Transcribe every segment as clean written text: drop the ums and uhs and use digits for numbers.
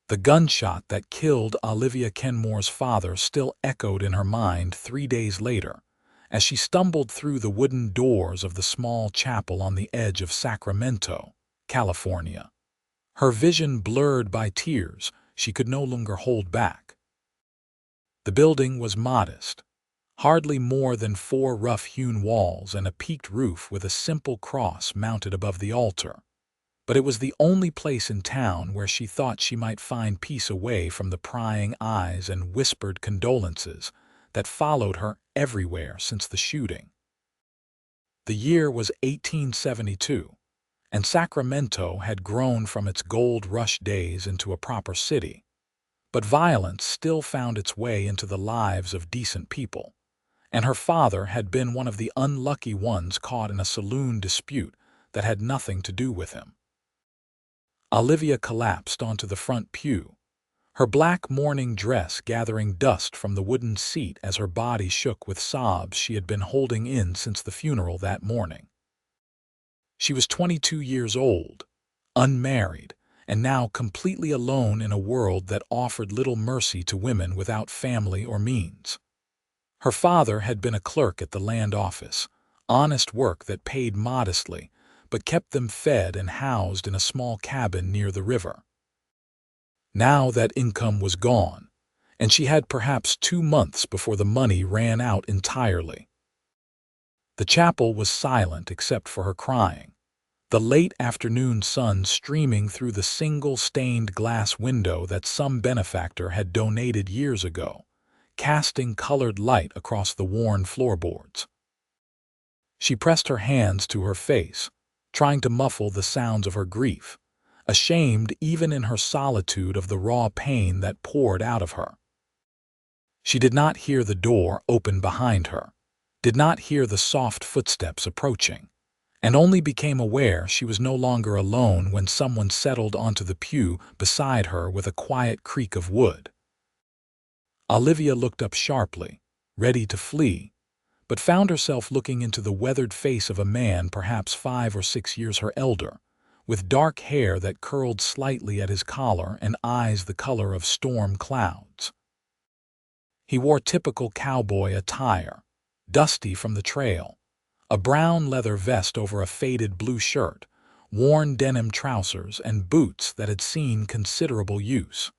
The gunshot that killed Olivia Kenmore's father still echoed in her mind 3 days later, as she stumbled through the wooden doors of the small chapel on the edge of Sacramento, California. Her vision blurred by tears she could no longer hold back. The building was modest, hardly more than 4 rough-hewn walls and a peaked roof with a simple cross mounted above the altar. But it was the only place in town where she thought she might find peace away from the prying eyes and whispered condolences that followed her everywhere since the shooting. The year was 1872, and Sacramento had grown from its gold rush days into a proper city. But violence still found its way into the lives of decent people, and her father had been one of the unlucky ones caught in a saloon dispute that had nothing to do with him. Olivia collapsed onto the front pew, her black mourning dress gathering dust from the wooden seat as her body shook with sobs she had been holding in since the funeral that morning. She was 22 years old, unmarried, and now completely alone in a world that offered little mercy to women without family or means. Her father had been a clerk at the land office, honest work that paid modestly, but kept them fed and housed in a small cabin near the river. Now that income was gone, and she had perhaps 2 months before the money ran out entirely. The chapel was silent except for her crying, the late afternoon sun streaming through the single stained glass window that some benefactor had donated years ago, casting colored light across the worn floorboards. She pressed her hands to her face, trying to muffle the sounds of her grief, ashamed even in her solitude of the raw pain that poured out of her. She did not hear the door open behind her, did not hear the soft footsteps approaching, and only became aware she was no longer alone when someone settled onto the pew beside her with a quiet creak of wood. Olivia looked up sharply, ready to flee, but found herself looking into the weathered face of a man perhaps 5 or 6 years her elder, with dark hair that curled slightly at his collar and eyes the color of storm clouds. He wore typical cowboy attire, dusty from the trail, a brown leather vest over a faded blue shirt, worn denim trousers, and boots that had seen considerable use.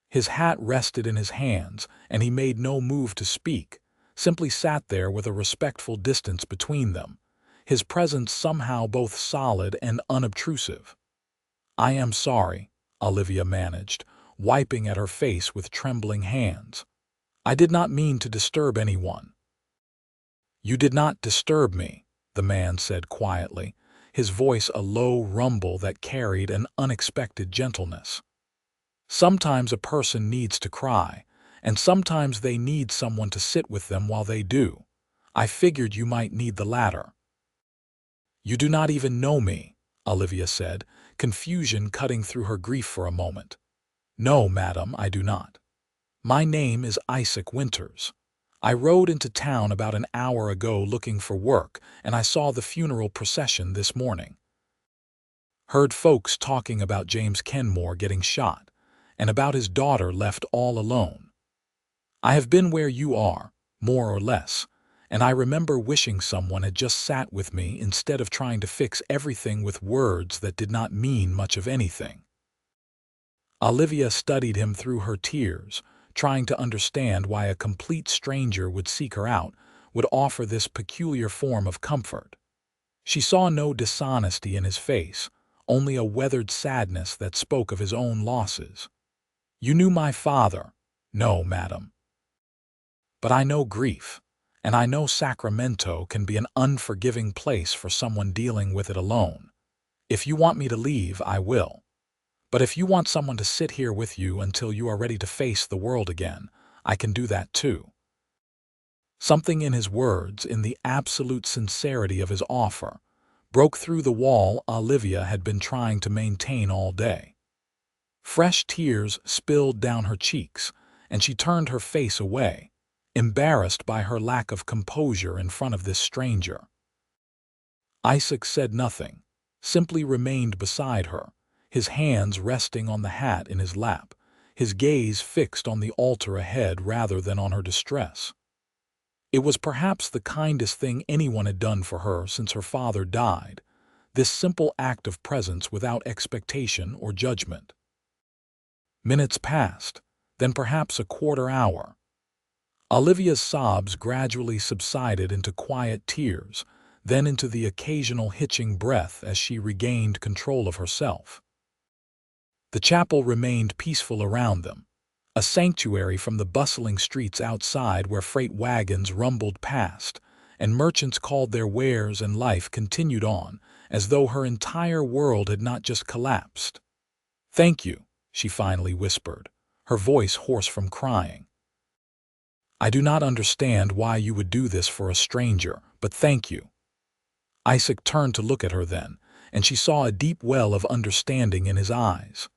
His hat rested in his hands, and he made no move to speak, simply sat there with a respectful distance between them, his presence somehow both solid and unobtrusive. "I am sorry," Olivia managed, wiping at her face with trembling hands. "I did not mean to disturb anyone." "You did not disturb me," the man said quietly, his voice a low rumble that carried an unexpected gentleness. "Sometimes a person needs to cry, and sometimes they need someone to sit with them while they do. I figured you might need the latter." "You do not even know me," Olivia said, confusion cutting through her grief for a moment. "No, madam, I do not. My name is Isaac Winters. I rode into town about an hour ago looking for work, and I saw the funeral procession this morning. Heard folks talking about James Kenmore getting shot, and about his daughter left all alone. I have been where you are, more or less, and I remember wishing someone had just sat with me instead of trying to fix everything with words that did not mean much of anything." Olivia studied him through her tears, trying to understand why a complete stranger would seek her out, would offer this peculiar form of comfort. She saw no dishonesty in his face, only a weathered sadness that spoke of his own losses. "You knew my father." "No, madam. But I know grief, and I know Sacramento can be an unforgiving place for someone dealing with it alone. If you want me to leave, I will. But if you want someone to sit here with you until you are ready to face the world again, I can do that too." Something in his words, in the absolute sincerity of his offer, broke through the wall Olivia had been trying to maintain all day. Fresh tears spilled down her cheeks, and she turned her face away, embarrassed by her lack of composure in front of this stranger. Isaac said nothing, simply remained beside her, his hands resting on the hat in his lap, his gaze fixed on the altar ahead rather than on her distress. It was perhaps the kindest thing anyone had done for her since her father died, this simple act of presence without expectation or judgment. Minutes passed, then perhaps a quarter hour. Olivia's sobs gradually subsided into quiet tears, then into the occasional hitching breath as she regained control of herself. The chapel remained peaceful around them, a sanctuary from the bustling streets outside where freight wagons rumbled past, and merchants called their wares, and life continued on, as though her entire world had not just collapsed. "Thank you," she finally whispered, her voice hoarse from crying. "I do not understand why you would do this for a stranger, but thank you." Isaac turned to look at her then, and she saw a deep well of understanding in his eyes.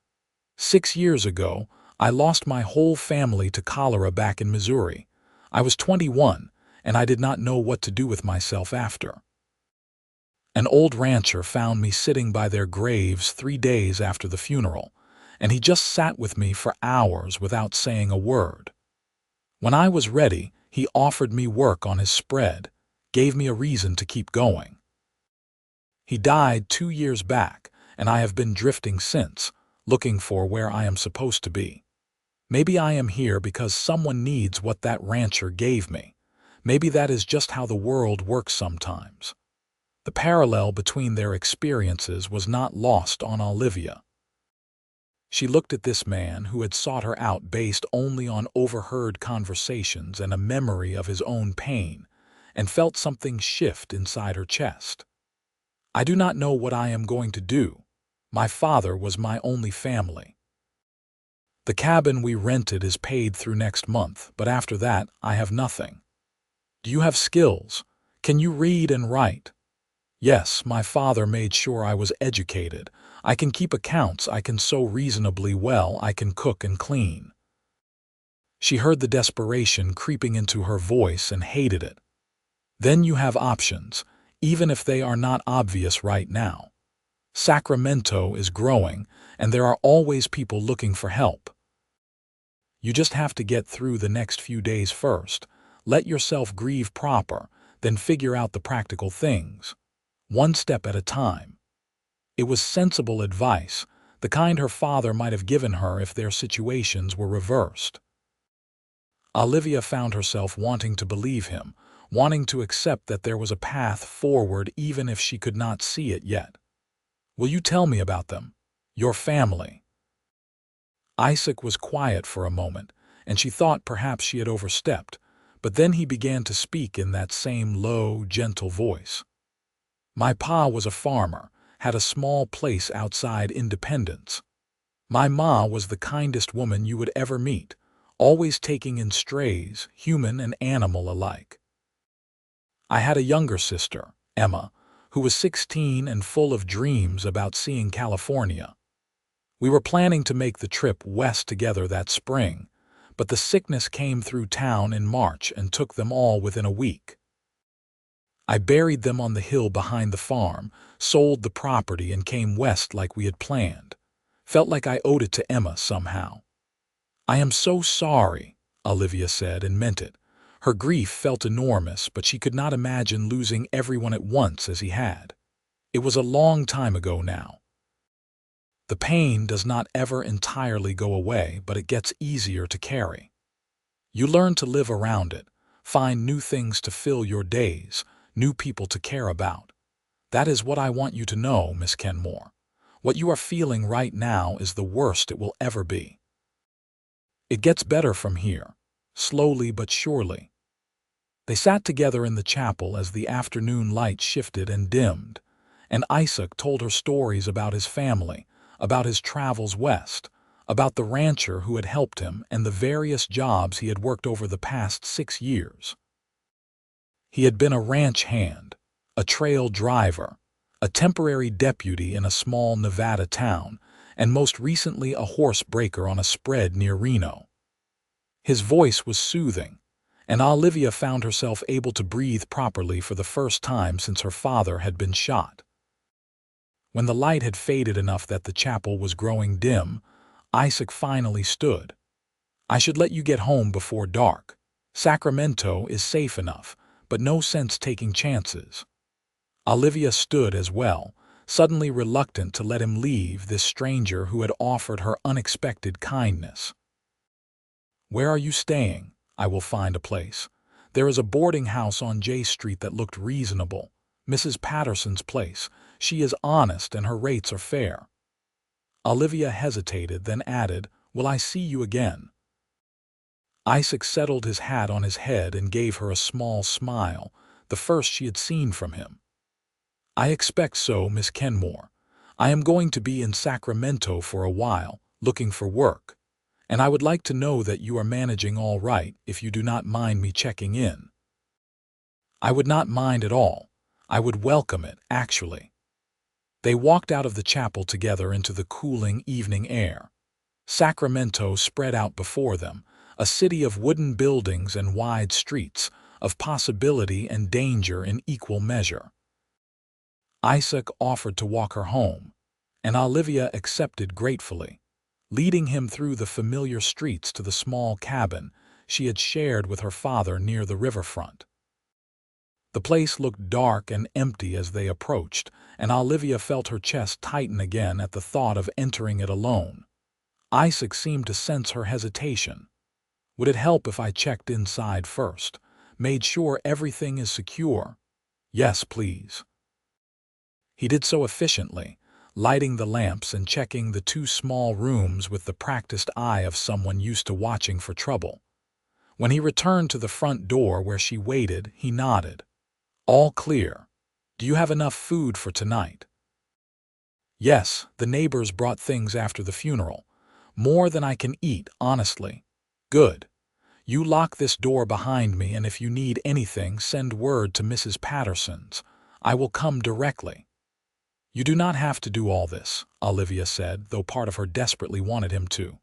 6 years ago, I lost my whole family to cholera back in Missouri. I was 21, and I did not know what to do with myself after. An old rancher found me sitting by their graves 3 days after the funeral, and he just sat with me for hours without saying a word. When I was ready, he offered me work on his spread, gave me a reason to keep going. He died 2 years back, and I have been drifting since, looking for where I am supposed to be. Maybe I am here because someone needs what that rancher gave me. Maybe that is just how the world works sometimes. The parallel between their experiences was not lost on Olivia. She looked at this man who had sought her out based only on overheard conversations and a memory of his own pain, and felt something shift inside her chest. "I do not know what I am going to do. My father was my only family. The cabin we rented is paid through next month, but after that, I have nothing. Do you have skills? Can you read and write?" "Yes, my father made sure I was educated. I can keep accounts, I can sew reasonably well, I can cook and clean." She heard the desperation creeping into her voice and hated it. "Then you have options, even if they are not obvious right now. Sacramento is growing, and there are always people looking for help. You just have to get through the next few days first, let yourself grieve proper, then figure out the practical things. One step at a time." It was sensible advice, the kind her father might have given her if their situations were reversed. Olivia found herself wanting to believe him, wanting to accept that there was a path forward even if she could not see it yet. "Will you tell me about them? Your family?" Isaac was quiet for a moment, and she thought perhaps she had overstepped, but then he began to speak in that same low, gentle voice. "My pa was a farmer, had a small place outside Independence. My ma was the kindest woman you would ever meet, always taking in strays, human and animal alike. I had a younger sister, Emma, who was 16 and full of dreams about seeing California. We were planning to make the trip west together that spring, but the sickness came through town in March and took them all within a week. I buried them on the hill behind the farm, sold the property, and came west like we had planned. Felt like I owed it to Emma somehow." "I am so sorry," Olivia said, and meant it. Her grief felt enormous, but she could not imagine losing everyone at once as he had. It was a long time ago now. The pain does not ever entirely go away, but it gets easier to carry. You learn to live around it, find new things to fill your days, new people to care about. That is what I want you to know, Miss Kenmore. What you are feeling right now is the worst it will ever be. It gets better from here, slowly but surely." They sat together in the chapel as the afternoon light shifted and dimmed, and Isaac told her stories about his family, about his travels west, about the rancher who had helped him and the various jobs he had worked over the past 6 years. He had been a ranch hand, a trail driver, a temporary deputy in a small Nevada town, and most recently a horse breaker on a spread near Reno. His voice was soothing, and Olivia found herself able to breathe properly for the first time since her father had been shot. When the light had faded enough that the chapel was growing dim, Isaac finally stood. "I should let you get home before dark. Sacramento is safe enough, but no sense taking chances." Olivia stood as well, suddenly reluctant to let him leave this stranger who had offered her unexpected kindness. "Where are you staying?" "I will find a place. There is a boarding house on J Street that looked reasonable. Mrs. Patterson's place. She is honest and her rates are fair." Olivia hesitated, then added, "Will I see you again?" Isaac settled his hat on his head and gave her a small smile, the first she had seen from him. "I expect so, Miss Kenmore. I am going to be in Sacramento for a while, looking for work, and I would like to know that you are managing all right, if you do not mind me checking in." "I would not mind at all. I would welcome it, actually." They walked out of the chapel together into the cooling evening air. Sacramento spread out before them, a city of wooden buildings and wide streets, of possibility and danger in equal measure. Isaac offered to walk her home, and Olivia accepted gratefully, leading him through the familiar streets to the small cabin she had shared with her father near the riverfront. The place looked dark and empty as they approached, and Olivia felt her chest tighten again at the thought of entering it alone. Isaac seemed to sense her hesitation. "Would it help if I checked inside first? Made sure everything is secure?" "Yes, please." He did so efficiently, lighting the lamps and checking the two small rooms with the practiced eye of someone used to watching for trouble. When he returned to the front door where she waited, he nodded. "All clear. Do you have enough food for tonight?" "Yes, the neighbors brought things after the funeral. More than I can eat, honestly." "Good. You lock this door behind me, and if you need anything, send word to Mrs. Patterson's. I will come directly." "You do not have to do all this," Olivia said, though part of her desperately wanted him to.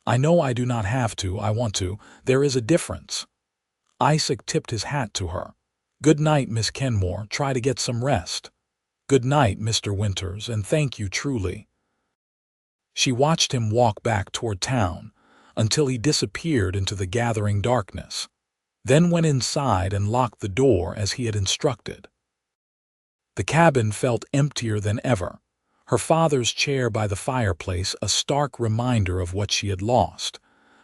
"I know I do not have to, I want to. There is a difference." Isaac tipped his hat to her. "Good night, Miss Kenmore. Try to get some rest." "Good night, Mr. Winters, and thank you truly." She watched him walk back toward town, until he disappeared into the gathering darkness, then went inside and locked the door as he had instructed. The cabin felt emptier than ever, her father's chair by the fireplace a stark reminder of what she had lost,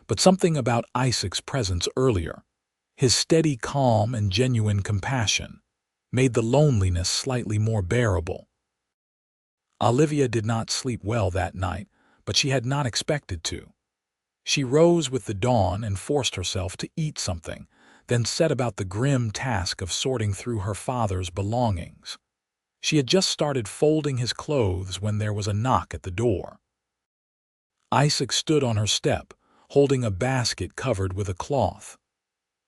but something about Isaac's presence earlier, his steady calm and genuine compassion, made the loneliness slightly more bearable. Olivia did not sleep well that night, but she had not expected to. She rose with the dawn and forced herself to eat something, then set about the grim task of sorting through her father's belongings. She had just started folding his clothes when there was a knock at the door. Isaac stood on her step, holding a basket covered with a cloth.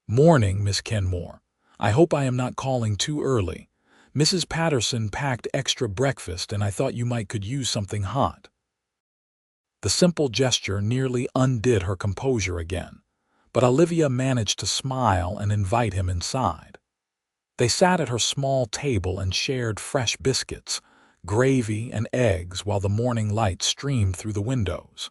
"Morning, Miss Kenmore. I hope I am not calling too early. Mrs. Patterson packed extra breakfast and I thought you might could use something hot." The simple gesture nearly undid her composure again, but Olivia managed to smile and invite him inside. They sat at her small table and shared fresh biscuits, gravy, and eggs while the morning light streamed through the windows.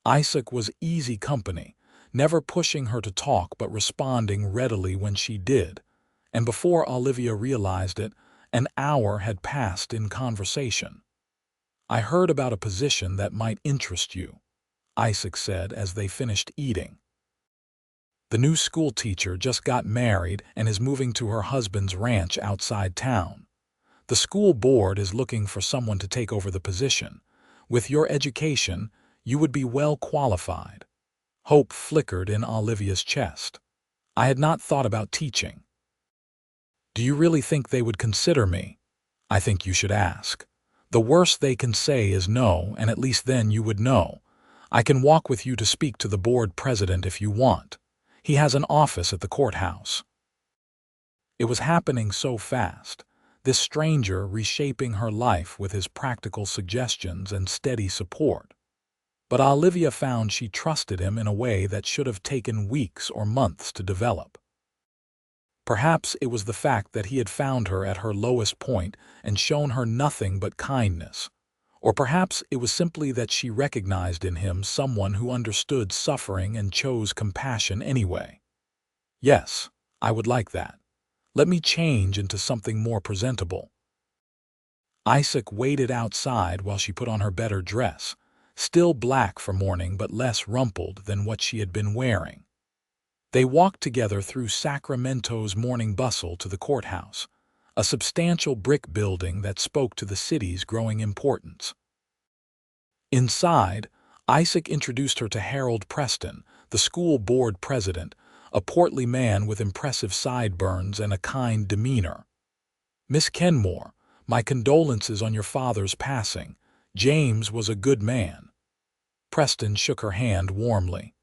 Isaac was easy company, never pushing her to talk but responding readily when she did, and before Olivia realized it, an hour had passed in conversation. "I heard about a position that might interest you," Isaac said as they finished eating. "The new school teacher just got married and is moving to her husband's ranch outside town. The school board is looking for someone to take over the position. With your education, you would be well qualified." Hope flickered in Olivia's chest. "I had not thought about teaching." "Do you really think they would consider me?" "I think you should ask. The worst they can say is no, and at least then you would know. I can walk with you to speak to the board president if you want. He has an office at the courthouse." It was happening so fast, this stranger reshaping her life with his practical suggestions and steady support. But Olivia found she trusted him in a way that should have taken weeks or months to develop. Perhaps it was the fact that he had found her at her lowest point and shown her nothing but kindness. Or perhaps it was simply that she recognized in him someone who understood suffering and chose compassion anyway. Yes, I would like that. Let me change into something more presentable. Isaac waited outside while she put on her better dress, still black for morning but less rumpled than what she had been wearing. They walked together through Sacramento's morning bustle to the courthouse, a substantial brick building that spoke to the city's growing importance. Inside, Isaac introduced her to Harold Preston, the school board president, a portly man with impressive sideburns and a kind demeanor. "Miss Kenmore, my condolences on your father's passing. James was a good man." Preston shook her hand warmly.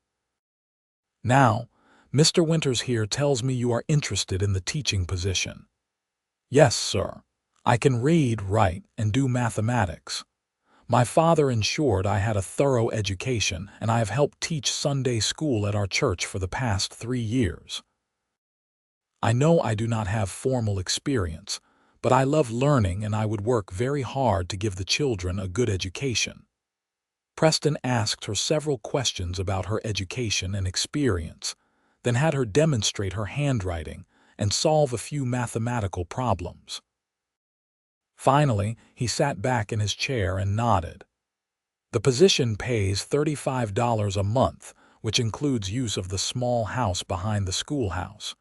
"Now, Mr. Winters here tells me you are interested in the teaching position." "Yes, sir. I can read, write, and do mathematics. My father ensured I had a thorough education, and I have helped teach Sunday school at our church for the past 3 years. I know I do not have formal experience, but I love learning and I would work very hard to give the children a good education." Preston asked her several questions about her education and experience, then had her demonstrate her handwriting and solve a few mathematical problems. Finally, he sat back in his chair and nodded. "The position pays $35 a month, which includes use of the small house behind the schoolhouse.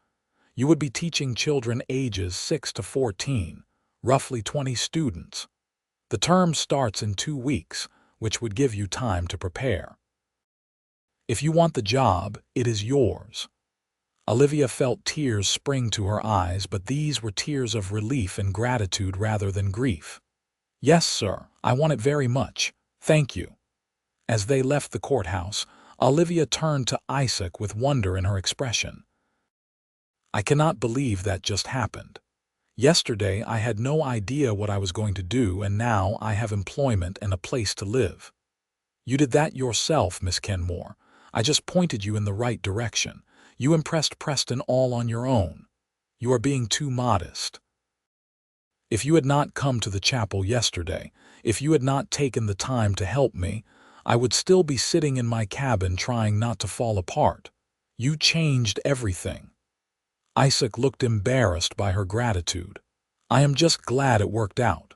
You would be teaching children ages 6 to 14, roughly 20 students. The term starts in 2 weeks, which would give you time to prepare. If you want the job, it is yours." Olivia felt tears spring to her eyes, but these were tears of relief and gratitude rather than grief. "Yes, sir, I want it very much. Thank you." As they left the courthouse, Olivia turned to Isaac with wonder in her expression. "I cannot believe that just happened. Yesterday I had no idea what I was going to do, and now I have employment and a place to live." "You did that yourself, Miss Kenmore. I just pointed you in the right direction. You impressed Preston all on your own. You are being too modest. If you had not come to the chapel yesterday, if you had not taken the time to help me, I would still be sitting in my cabin trying not to fall apart. You changed everything." Isaac looked embarrassed by her gratitude. "I am just glad it worked out."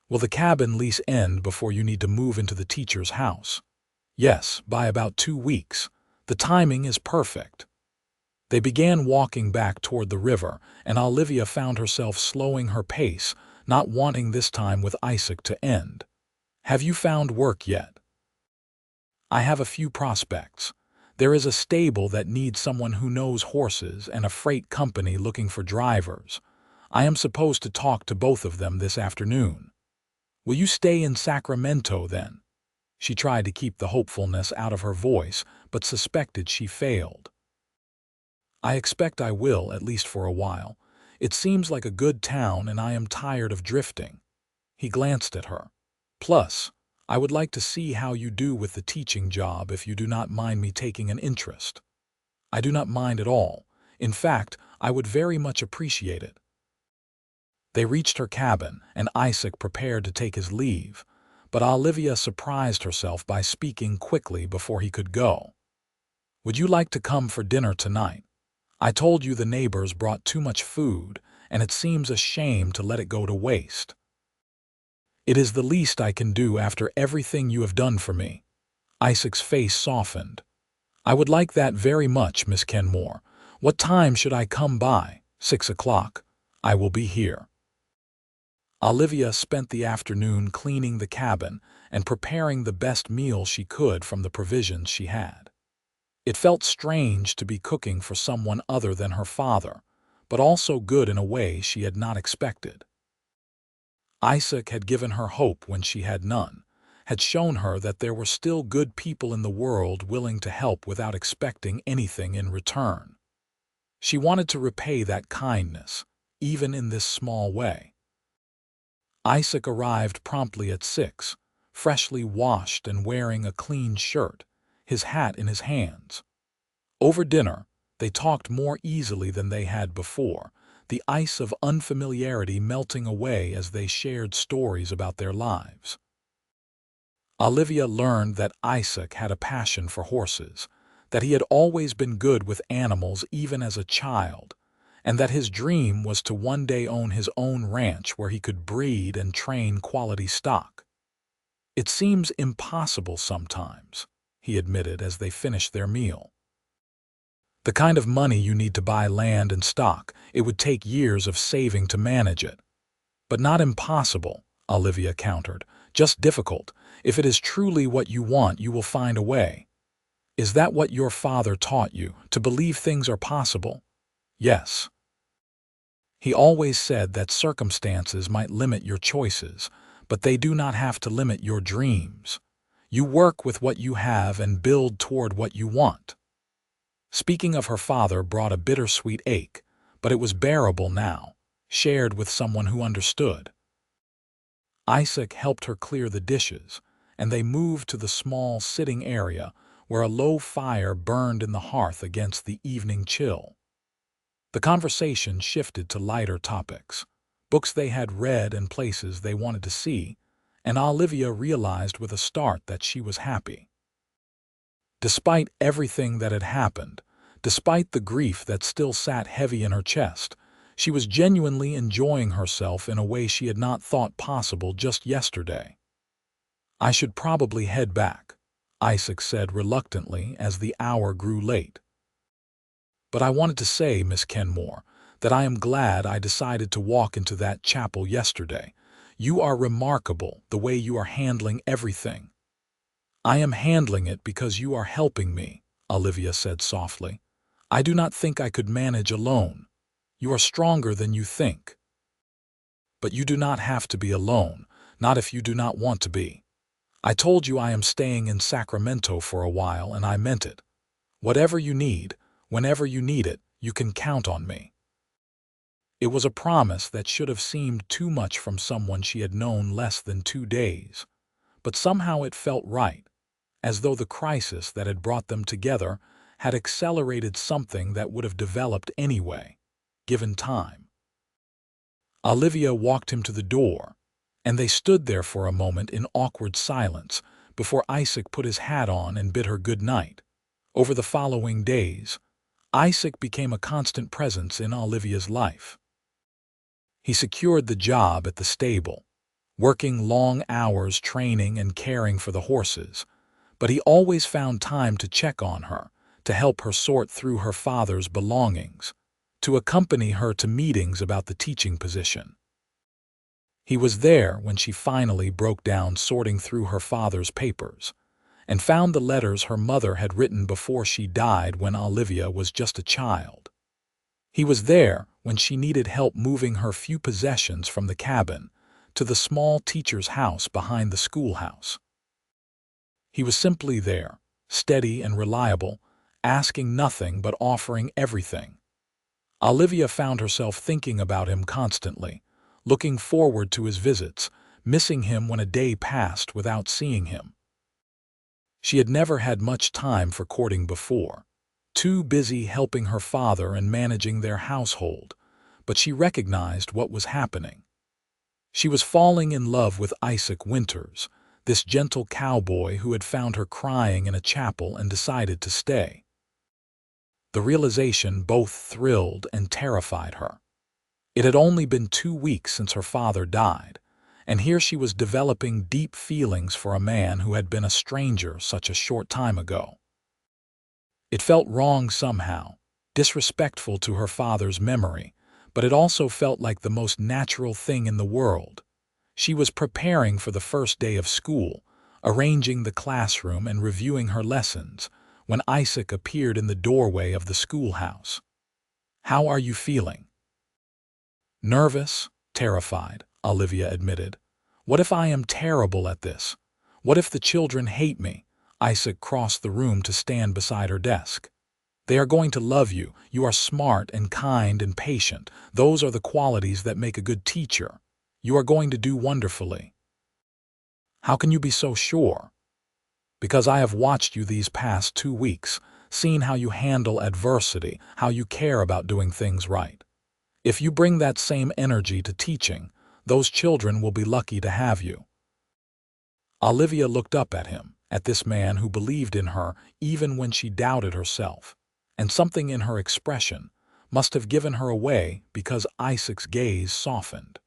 "Will the cabin lease end before you need to move into the teacher's house?" "Yes, by about 2 weeks. The timing is perfect." They began walking back toward the river, and Olivia found herself slowing her pace, not wanting this time with Isaac to end. "Have you found work yet?" "I have a few prospects. There is a stable that needs someone who knows horses and a freight company looking for drivers. I am supposed to talk to both of them this afternoon." "Will you stay in Sacramento then?" She tried to keep the hopefulness out of her voice, but suspected she failed. "I expect I will, at least for a while. It seems like a good town and I am tired of drifting." He glanced at her. "Plus, I would like to see how you do with the teaching job if you do not mind me taking an interest." "I do not mind at all. In fact, I would very much appreciate it." They reached her cabin, and Isaac prepared to take his leave, but Olivia surprised herself by speaking quickly before he could go. "Would you like to come for dinner tonight? I told you the neighbors brought too much food, and it seems a shame to let it go to waste." "It is the least I can do after everything you have done for me." Isaac's face softened. "I would like that very much, Miss Kenmore. What time should I come by?" 6 o'clock. I will be here." Olivia spent the afternoon cleaning the cabin and preparing the best meal she could from the provisions she had. It felt strange to be cooking for someone other than her father, but also good in a way she had not expected. Isaac had given her hope when she had none, had shown her that there were still good people in the world willing to help without expecting anything in return. She wanted to repay that kindness, even in this small way. Isaac arrived promptly at 6, freshly washed and wearing a clean shirt, his hat in his hands. Over dinner, They talked more easily than they had before, the ice of unfamiliarity melting away as they shared stories about their lives. Olivia learned that Isaac had a passion for horses, that he had always been good with animals even as a child, and that his dream was to one day own his own ranch where he could breed and train quality stock. "It seems impossible sometimes," he admitted as they finished their meal. "The kind of money you need to buy land and stock, it would take years of saving to manage it." "But not impossible," Olivia countered, "just difficult. If it is truly what you want, you will find a way." "Is that what your father taught you, to believe things are possible?" "Yes. He always said that circumstances might limit your choices, but they do not have to limit your dreams. You work with what you have and build toward what you want." Speaking of her father brought a bittersweet ache, but it was bearable now, shared with someone who understood. Isaac helped her clear the dishes, and they moved to the small sitting area where a low fire burned in the hearth against the evening chill. The conversation shifted to lighter topics, books they had read and places they wanted to see, and Olivia realized with a start that she was happy. Despite everything that had happened, despite the grief that still sat heavy in her chest, she was genuinely enjoying herself in a way she had not thought possible just yesterday. "I should probably head back," Isaac said reluctantly as the hour grew late. "But I wanted to say, Miss Kenmore, that I am glad I decided to walk into that chapel yesterday. You are remarkable the way you are handling everything." "I am handling it because you are helping me," Olivia said softly. "I do not think I could manage alone. You are stronger than you think. But you do not have to be alone, not if you do not want to be. I told you I am staying in Sacramento for a while, and I meant it. Whatever you need, whenever you need it, you can count on me." It was a promise that should have seemed too much from someone she had known less than 2 days, but somehow it felt right, as though the crisis that had brought them together had accelerated something that would have developed anyway, given time. Olivia walked him to the door, and they stood there for a moment in awkward silence before Isaac put his hat on and bid her good night. Over the following days, Isaac became a constant presence in Olivia's life. He secured the job at the stable, working long hours training and caring for the horses, but he always found time to check on her, to help her sort through her father's belongings, to accompany her to meetings about the teaching position. He was there when she finally broke down sorting through her father's papers, and found the letters her mother had written before she died when Olivia was just a child. He was there when she needed help moving her few possessions from the cabin to the small teacher's house behind the schoolhouse. He was simply there, steady and reliable, asking nothing but offering everything. Olivia found herself thinking about him constantly, looking forward to his visits, missing him when a day passed without seeing him. She had never had much time for courting before, too busy helping her father and managing their household, but she recognized what was happening. She was falling in love with Isaac Winters, this gentle cowboy who had found her crying in a chapel and decided to stay. The realization both thrilled and terrified her. It had only been 2 weeks since her father died, and here she was developing deep feelings for a man who had been a stranger such a short time ago. It felt wrong somehow, disrespectful to her father's memory, but it also felt like the most natural thing in the world. She was preparing for the first day of school, arranging the classroom and reviewing her lessons, when Isaac appeared in the doorway of the schoolhouse. "How are you feeling?" "Nervous, terrified," Olivia admitted. "What if I am terrible at this? What if the children hate me?" Isaac crossed the room to stand beside her desk. "They are going to love you. You are smart and kind and patient. Those are the qualities that make a good teacher. You are going to do wonderfully." "How can you be so sure?" "Because I have watched you these past 2 weeks. seen how you handle adversity, how you care about doing things right. If you bring that same energy to teaching, those children will be lucky to have you." Olivia looked up at him, at this man who believed in her even when she doubted herself, and something in her expression must have given her away because Isaac's gaze softened.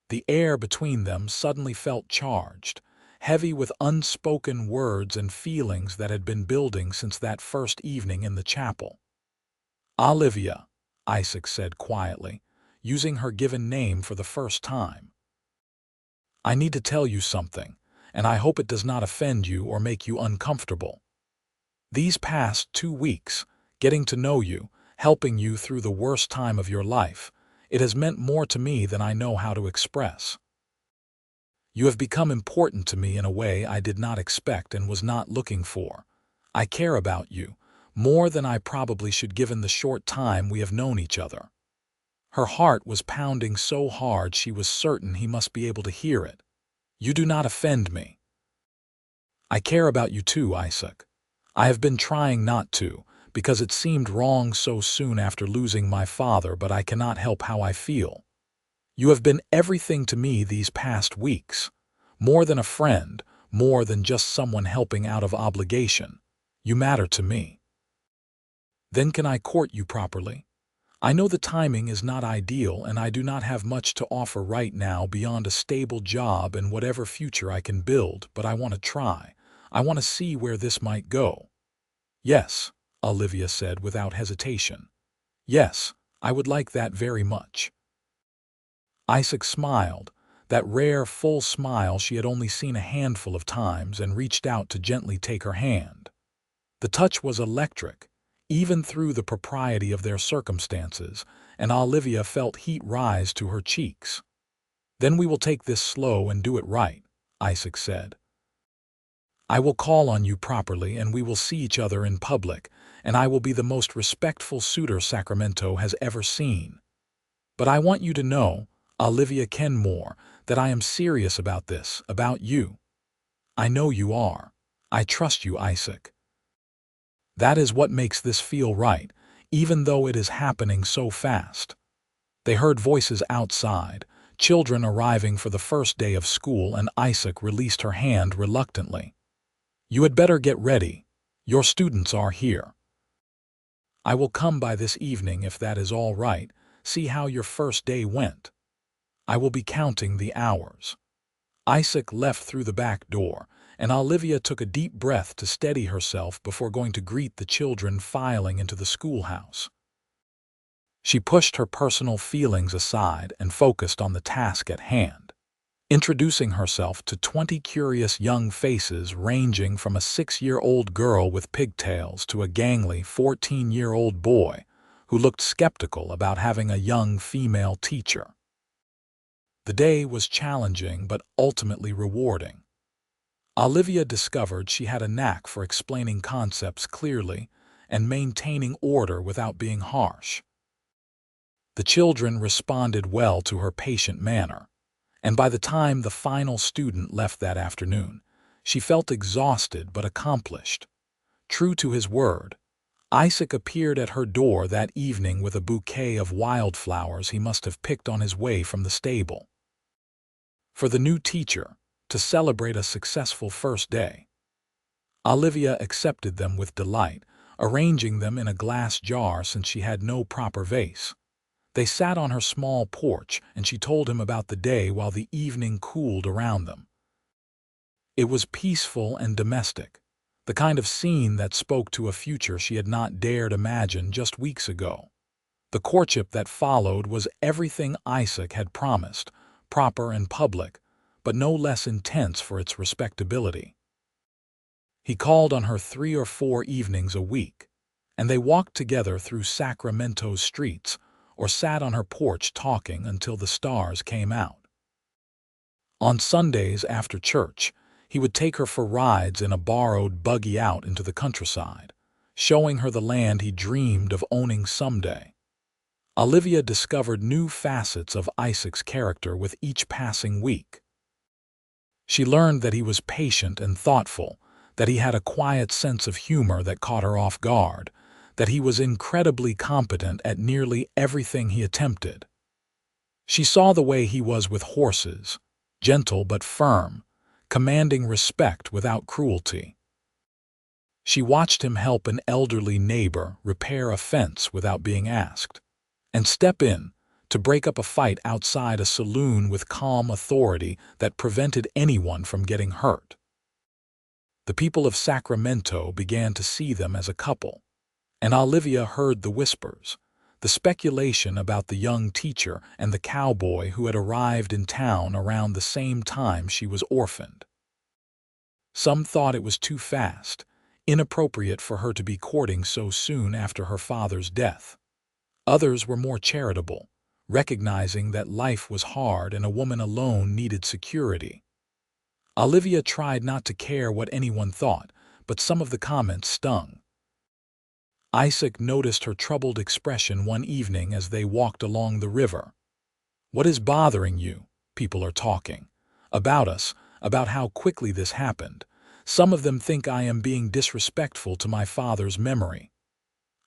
The air between them suddenly felt charged, heavy with unspoken words and feelings that had been building since that first evening in the chapel. "Olivia," Isaac said quietly, using her given name for the first time. "I need to tell you something, and I hope it does not offend you or make you uncomfortable. These past 2 weeks, getting to know you, helping you through the worst time of your life, it has meant more to me than I know how to express. You have become important to me in a way I did not expect and was not looking for. I care about you, more than I probably should given the short time we have known each other." Her heart was pounding so hard she was certain he must be able to hear it. "You do not offend me." "I care about you too, Isaac. I have been trying not to, because it seemed wrong so soon after losing my father, but I cannot help how I feel. You have been everything to me these past weeks. More than a friend, more than just someone helping out of obligation. You matter to me. Then can I court you properly? I know the timing is not ideal and I do not have much to offer right now beyond a stable job and whatever future I can build, but I want to try. I want to see where this might go." "Yes," Olivia said without hesitation. "Yes, I would like that very much." Isaac smiled, that rare, full smile she had only seen a handful of times, and reached out to gently take her hand. The touch was electric, even through the propriety of their circumstances, and Olivia felt heat rise to her cheeks. "Then we will take this slow and do it right," Isaac said. "I will call on you properly and we will see each other in public, and I will be the most respectful suitor Sacramento has ever seen. But I want you to know, Olivia Kenmore, that I am serious about this, about you. I know you are. I trust you, Isaac. That is what makes this feel right, even though it is happening so fast." They heard voices outside, children arriving for the first day of school, and Isaac released her hand reluctantly. "You had better get ready. Your students are here. I will come by this evening if that is all right, see how your first day went. I will be counting the hours." Isaac left through the back door, and Olivia took a deep breath to steady herself before going to greet the children filing into the schoolhouse. She pushed her personal feelings aside and focused on the task at hand, introducing herself to 20 curious young faces ranging from a 6-year-old girl with pigtails to a gangly 14-year-old boy who looked skeptical about having a young female teacher. The day was challenging but ultimately rewarding. Olivia discovered she had a knack for explaining concepts clearly and maintaining order without being harsh. The children responded well to her patient manner, and by the time the final student left that afternoon, she felt exhausted but accomplished. True to his word, Isaac appeared at her door that evening with a bouquet of wildflowers he must have picked on his way from the stable. For the new teacher, to celebrate a successful first day. Olivia accepted them with delight, arranging them in a glass jar since she had no proper vase. They sat on her small porch, and she told him about the day while the evening cooled around them. It was peaceful and domestic, the kind of scene that spoke to a future she had not dared imagine just weeks ago. The courtship that followed was everything Isaac had promised, proper and public, but no less intense for its respectability. He called on her 3 or 4 evenings a week, and they walked together through Sacramento's streets or sat on her porch talking until the stars came out. On Sundays after church, he would take her for rides in a borrowed buggy out into the countryside, showing her the land he dreamed of owning someday. Olivia discovered new facets of Isaac's character with each passing week. She learned that he was patient and thoughtful, that he had a quiet sense of humor that caught her off guard, that he was incredibly competent at nearly everything he attempted. She saw the way he was with horses, gentle but firm, commanding respect without cruelty. She watched him help an elderly neighbor repair a fence without being asked, and step in to break up a fight outside a saloon with calm authority that prevented anyone from getting hurt. The people of Sacramento began to see them as a couple, and Olivia heard the whispers, the speculation about the young teacher and the cowboy who had arrived in town around the same time she was orphaned. Some thought it was too fast, inappropriate for her to be courting so soon after her father's death. Others were more charitable, recognizing that life was hard and a woman alone needed security. Olivia tried not to care what anyone thought, but some of the comments stung. Isaac noticed her troubled expression one evening as they walked along the river. "What is bothering you? People are talking. About us, about how quickly this happened. Some of them think I am being disrespectful to my father's memory."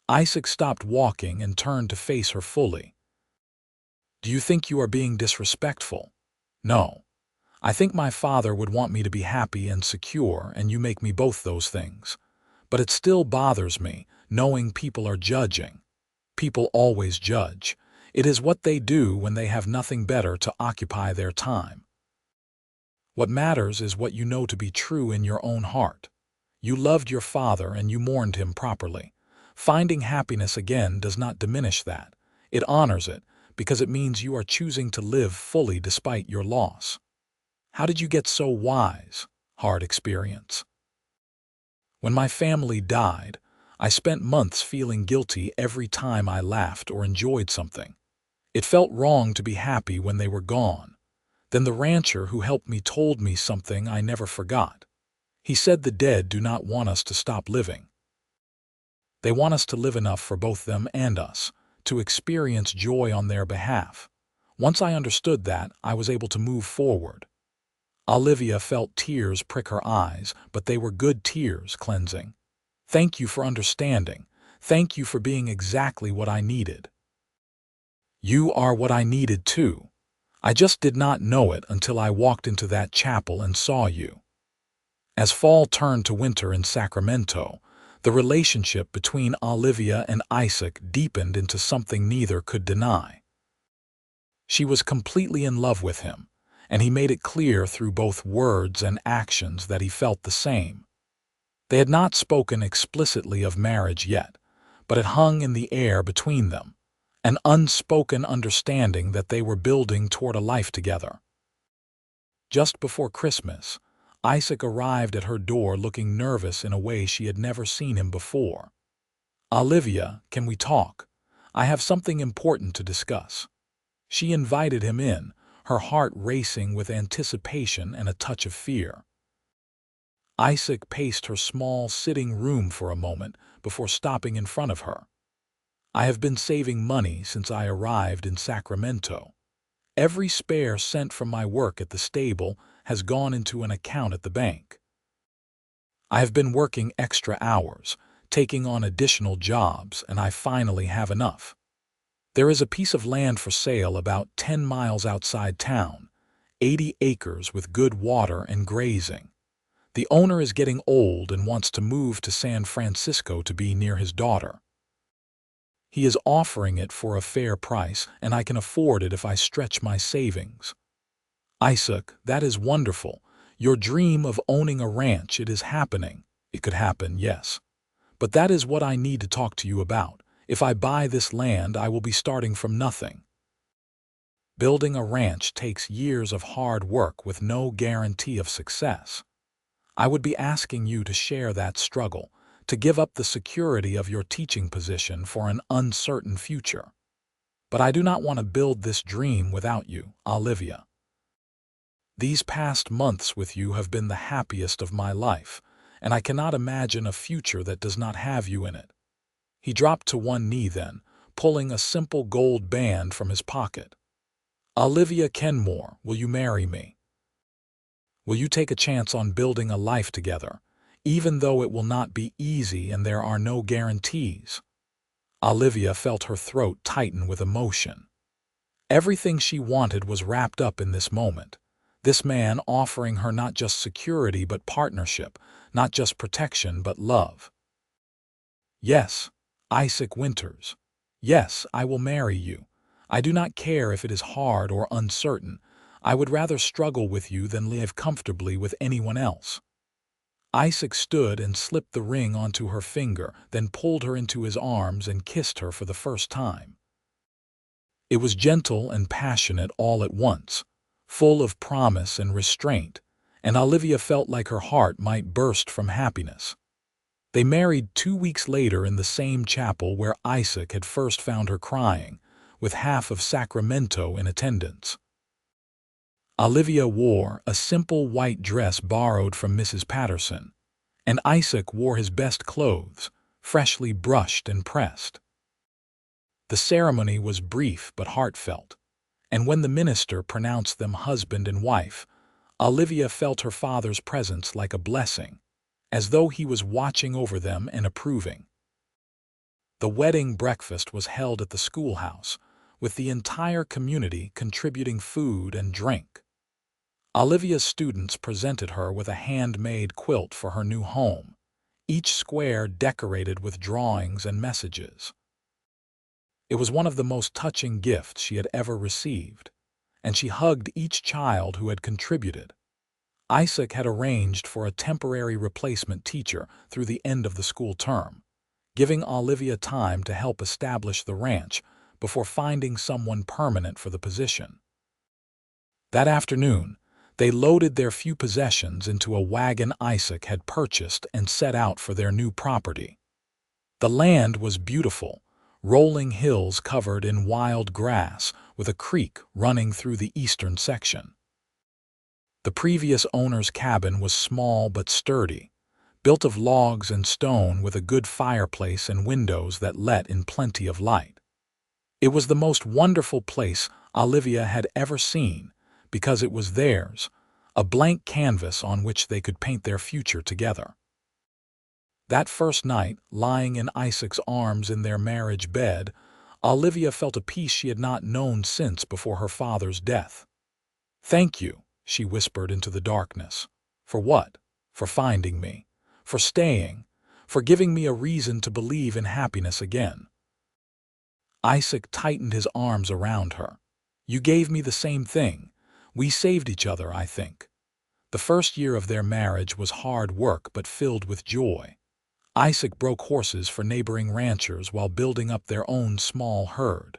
Isaac stopped walking and turned to face her fully. "Do you think you are being disrespectful?" "No. I think my father would want me to be happy and secure, and you make me both those things. But it still bothers me, knowing people are judging. People always judge. It is what they do when they have nothing better to occupy their time. What matters is what you know to be true in your own heart. You loved your father and you mourned him properly. Finding happiness again does not diminish that. It honors it, because it means you are choosing to live fully despite your loss. How did you get so wise? Hard experience. When my family died, I spent months feeling guilty every time I laughed or enjoyed something. It felt wrong to be happy when they were gone. Then the rancher who helped me told me something I never forgot. He said the dead do not want us to stop living. They want us to live enough for both them and us, to experience joy on their behalf. Once I understood that, I was able to move forward. Olivia felt tears prick her eyes, but they were good tears, cleansing. Thank you for understanding. Thank you for being exactly what I needed. You are what I needed too. I just did not know it until I walked into that chapel and saw you. As fall turned to winter in Sacramento, the relationship between Olivia and Isaac deepened into something neither could deny. She was completely in love with him, and he made it clear through both words and actions that he felt the same. They had not spoken explicitly of marriage yet, but it hung in the air between them, an unspoken understanding that they were building toward a life together. Just before Christmas, Isaac arrived at her door looking nervous in a way she had never seen him before. "Olivia, can we talk? I have something important to discuss." She invited him in, her heart racing with anticipation and a touch of fear. Isaac paced her small sitting room for a moment before stopping in front of her. "I have been saving money since I arrived in Sacramento. Every spare cent from my work at the stable has gone into an account at the bank. I have been working extra hours, taking on additional jobs, and I finally have enough. There is a piece of land for sale about 10 miles outside town, 80 acres with good water and grazing. The owner is getting old and wants to move to San Francisco to be near his daughter. He is offering it for a fair price, and I can afford it if I stretch my savings." "Isaac, that is wonderful. Your dream of owning a ranch, it is happening." "It could happen, yes. But that is what I need to talk to you about. If I buy this land, I will be starting from nothing. Building a ranch takes years of hard work with no guarantee of success. I would be asking you to share that struggle, to give up the security of your teaching position for an uncertain future. But I do not want to build this dream without you, Olivia. These past months with you have been the happiest of my life, and I cannot imagine a future that does not have you in it." He dropped to one knee then, pulling a simple gold band from his pocket. "Olivia Kenmore, will you marry me? Will you take a chance on building a life together, even though it will not be easy and there are no guarantees. Olivia felt her throat tighten with emotion. Everything she wanted was wrapped up in this moment. This man offering her not just security but partnership, not just protection but love. Yes, Isaac Winters. Yes, I will marry you. I do not care if it is hard or uncertain. I would rather struggle with you than live comfortably with anyone else. Isaac stood and slipped the ring onto her finger, then pulled her into his arms and kissed her for the first time. It was gentle and passionate all at once, full of promise and restraint, and Olivia felt like her heart might burst from happiness. They married 2 weeks later in the same chapel where Isaac had first found her crying, with half of Sacramento in attendance. Olivia wore a simple white dress borrowed from Mrs. Patterson, and Isaac wore his best clothes, freshly brushed and pressed. The ceremony was brief but heartfelt, and when the minister pronounced them husband and wife, Olivia felt her father's presence like a blessing, as though he was watching over them and approving. The wedding breakfast was held at the schoolhouse, with the entire community contributing food and drink. Olivia's students presented her with a handmade quilt for her new home, each square decorated with drawings and messages. It was one of the most touching gifts she had ever received, and she hugged each child who had contributed. Isaac had arranged for a temporary replacement teacher through the end of the school term, giving Olivia time to help establish the ranch before finding someone permanent for the position. That afternoon, they loaded their few possessions into a wagon Isaac had purchased and set out for their new property. The land was beautiful, rolling hills covered in wild grass with a creek running through the eastern section. The previous owner's cabin was small but sturdy, built of logs and stone with a good fireplace and windows that let in plenty of light. It was the most wonderful place Olivia had ever seen because it was theirs, a blank canvas on which they could paint their future together. That first night, lying in Isaac's arms in their marriage bed, Olivia felt a peace she had not known since before her father's death. "Thank you," she whispered into the darkness. "For what? For finding me, for staying, for giving me a reason to believe in happiness again." Isaac tightened his arms around her. "You gave me the same thing. We saved each other, I think." The first year of their marriage was hard work but filled with joy. Isaac broke horses for neighboring ranchers while building up their own small herd.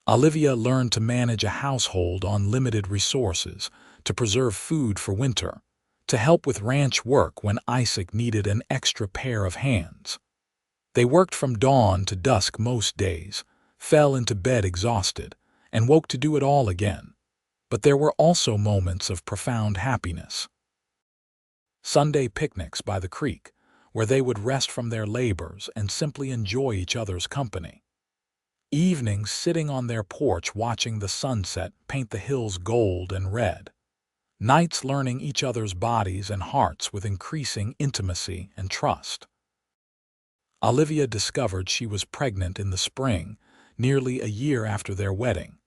Olivia learned to manage a household on limited resources, to preserve food for winter, to help with ranch work when Isaac needed an extra pair of hands. They worked from dawn to dusk most days, fell into bed exhausted, and woke to do it all again. But there were also moments of profound happiness. Sunday picnics by the creek, where they would rest from their labors and simply enjoy each other's company. Evenings sitting on their porch watching the sunset paint the hills gold and red. Nights learning each other's bodies and hearts with increasing intimacy and trust. Olivia discovered she was pregnant in the spring, nearly a year after their wedding.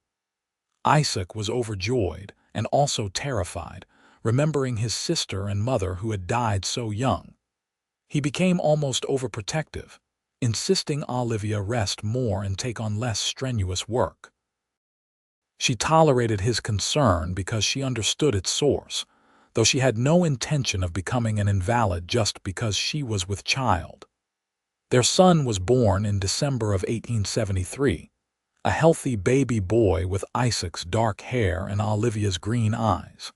Isaac was overjoyed and also terrified, remembering his sister and mother who had died so young. He became almost overprotective, insisting Olivia rest more and take on less strenuous work. She tolerated his concern because she understood its source, though she had no intention of becoming an invalid just because she was with child. Their son was born in December of 1873, a healthy baby boy with Isaac's dark hair and Olivia's green eyes.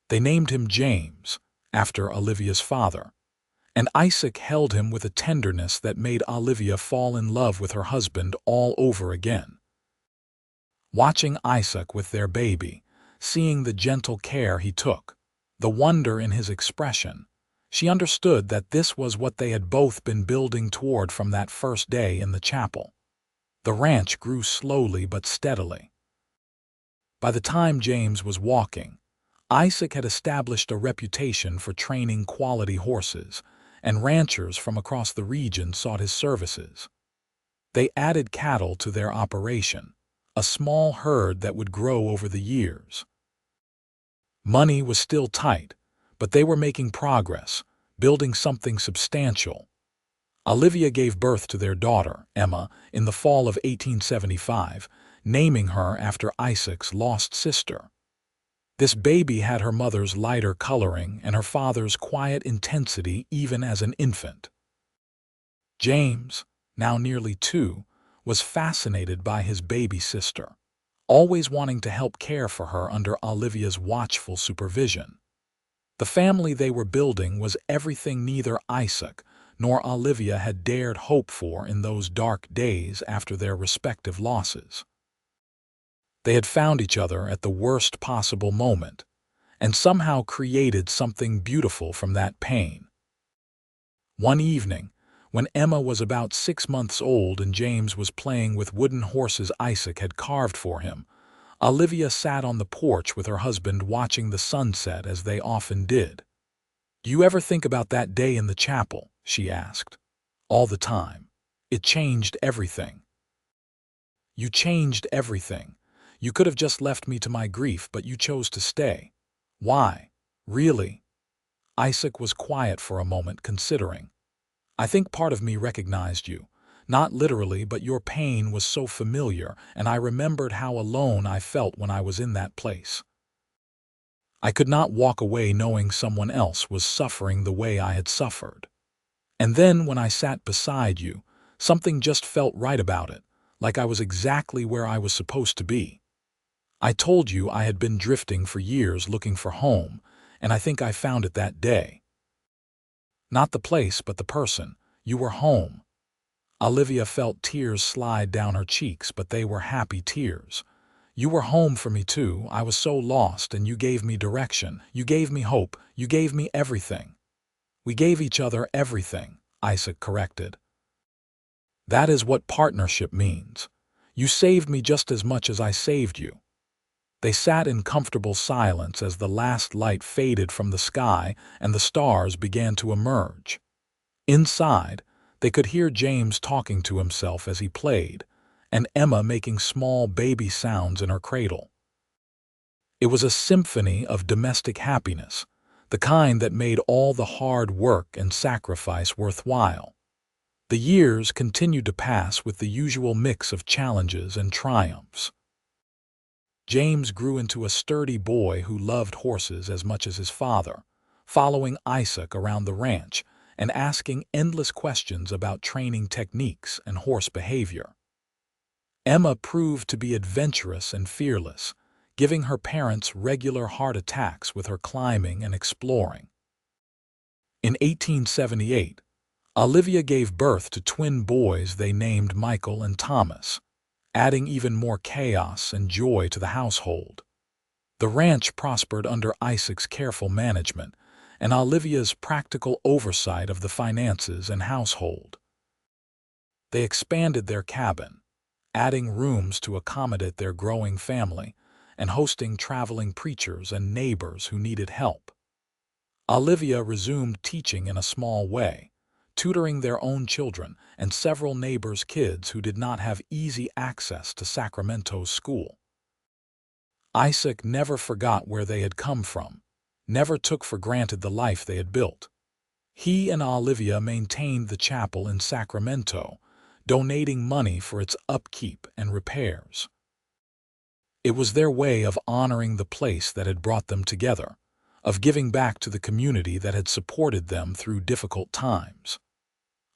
They named him James, after Olivia's father, and Isaac held him with a tenderness that made Olivia fall in love with her husband all over again. Watching Isaac with their baby, seeing the gentle care he took, the wonder in his expression, she understood that this was what they had both been building toward from that first day in the chapel. The ranch grew slowly but steadily. By the time James was walking, Isaac had established a reputation for training quality horses, and ranchers from across the region sought his services. They added cattle to their operation, a small herd that would grow over the years. Money was still tight, but they were making progress, building something substantial. Olivia gave birth to their daughter, Emma, in the fall of 1875, naming her after Isaac's lost sister. This baby had her mother's lighter coloring and her father's quiet intensity even as an infant. James, now nearly 2, was fascinated by his baby sister, always wanting to help care for her under Olivia's watchful supervision. The family they were building was everything neither Isaac nor Olivia had dared hope for in those dark days after their respective losses. They had found each other at the worst possible moment, and somehow created something beautiful from that pain. One evening, when Emma was about 6 months old and James was playing with wooden horses Isaac had carved for him, Olivia sat on the porch with her husband watching the sunset as they often did. "Do you ever think about that day in the chapel?" she asked. "All the time. It changed everything." "You changed everything. You could have just left me to my grief, but you chose to stay. Why? Really?" Isaac was quiet for a moment, considering. "I think part of me recognized you. Not literally, but your pain was so familiar, and I remembered how alone I felt when I was in that place. I could not walk away knowing someone else was suffering the way I had suffered. And then when I sat beside you, something just felt right about it, like I was exactly where I was supposed to be. I told you I had been drifting for years looking for home, and I think I found it that day. Not the place, but the person. You were home." Olivia felt tears slide down her cheeks, but they were happy tears. "You were home for me too. I was so lost, and you gave me direction. You gave me hope. You gave me everything." "We gave each other everything," Isaac corrected. "That is what partnership means. You saved me just as much as I saved you." They sat in comfortable silence as the last light faded from the sky and the stars began to emerge. Inside, they could hear James talking to himself as he played, and Emma making small baby sounds in her cradle. It was a symphony of domestic happiness, the kind that made all the hard work and sacrifice worthwhile. The years continued to pass with the usual mix of challenges and triumphs. James grew into a sturdy boy who loved horses as much as his father, following Isaac around the ranch and asking endless questions about training techniques and horse behavior. Emma proved to be adventurous and fearless, giving her parents regular heart attacks with her climbing and exploring. In 1878, Olivia gave birth to twin boys they named Michael and Thomas, adding even more chaos and joy to the household. The ranch prospered under Isaac's careful management and Olivia's practical oversight of the finances and household. They expanded their cabin, adding rooms to accommodate their growing family and hosting traveling preachers and neighbors who needed help. Olivia resumed teaching in a small way, tutoring their own children and several neighbors' kids who did not have easy access to Sacramento's school. Isaac never forgot where they had come from, never took for granted the life they had built. He and Olivia maintained the chapel in Sacramento, donating money for its upkeep and repairs. It was their way of honoring the place that had brought them together, of giving back to the community that had supported them through difficult times.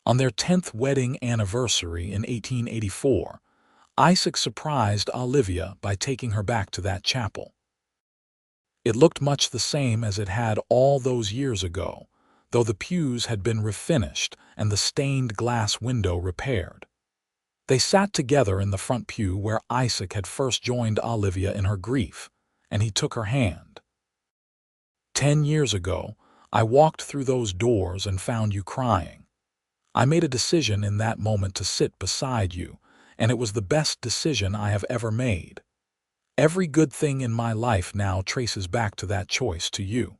On their 10th wedding anniversary in 1884, Isaac surprised Olivia by taking her back to that chapel. It looked much the same as it had all those years ago, though the pews had been refinished and the stained glass window repaired. They sat together in the front pew where Isaac had first joined Olivia in her grief, and he took her hand. "10 years ago, I walked through those doors and found you crying. I made a decision in that moment to sit beside you, and it was the best decision I have ever made. Every good thing in my life now traces back to that choice, to you.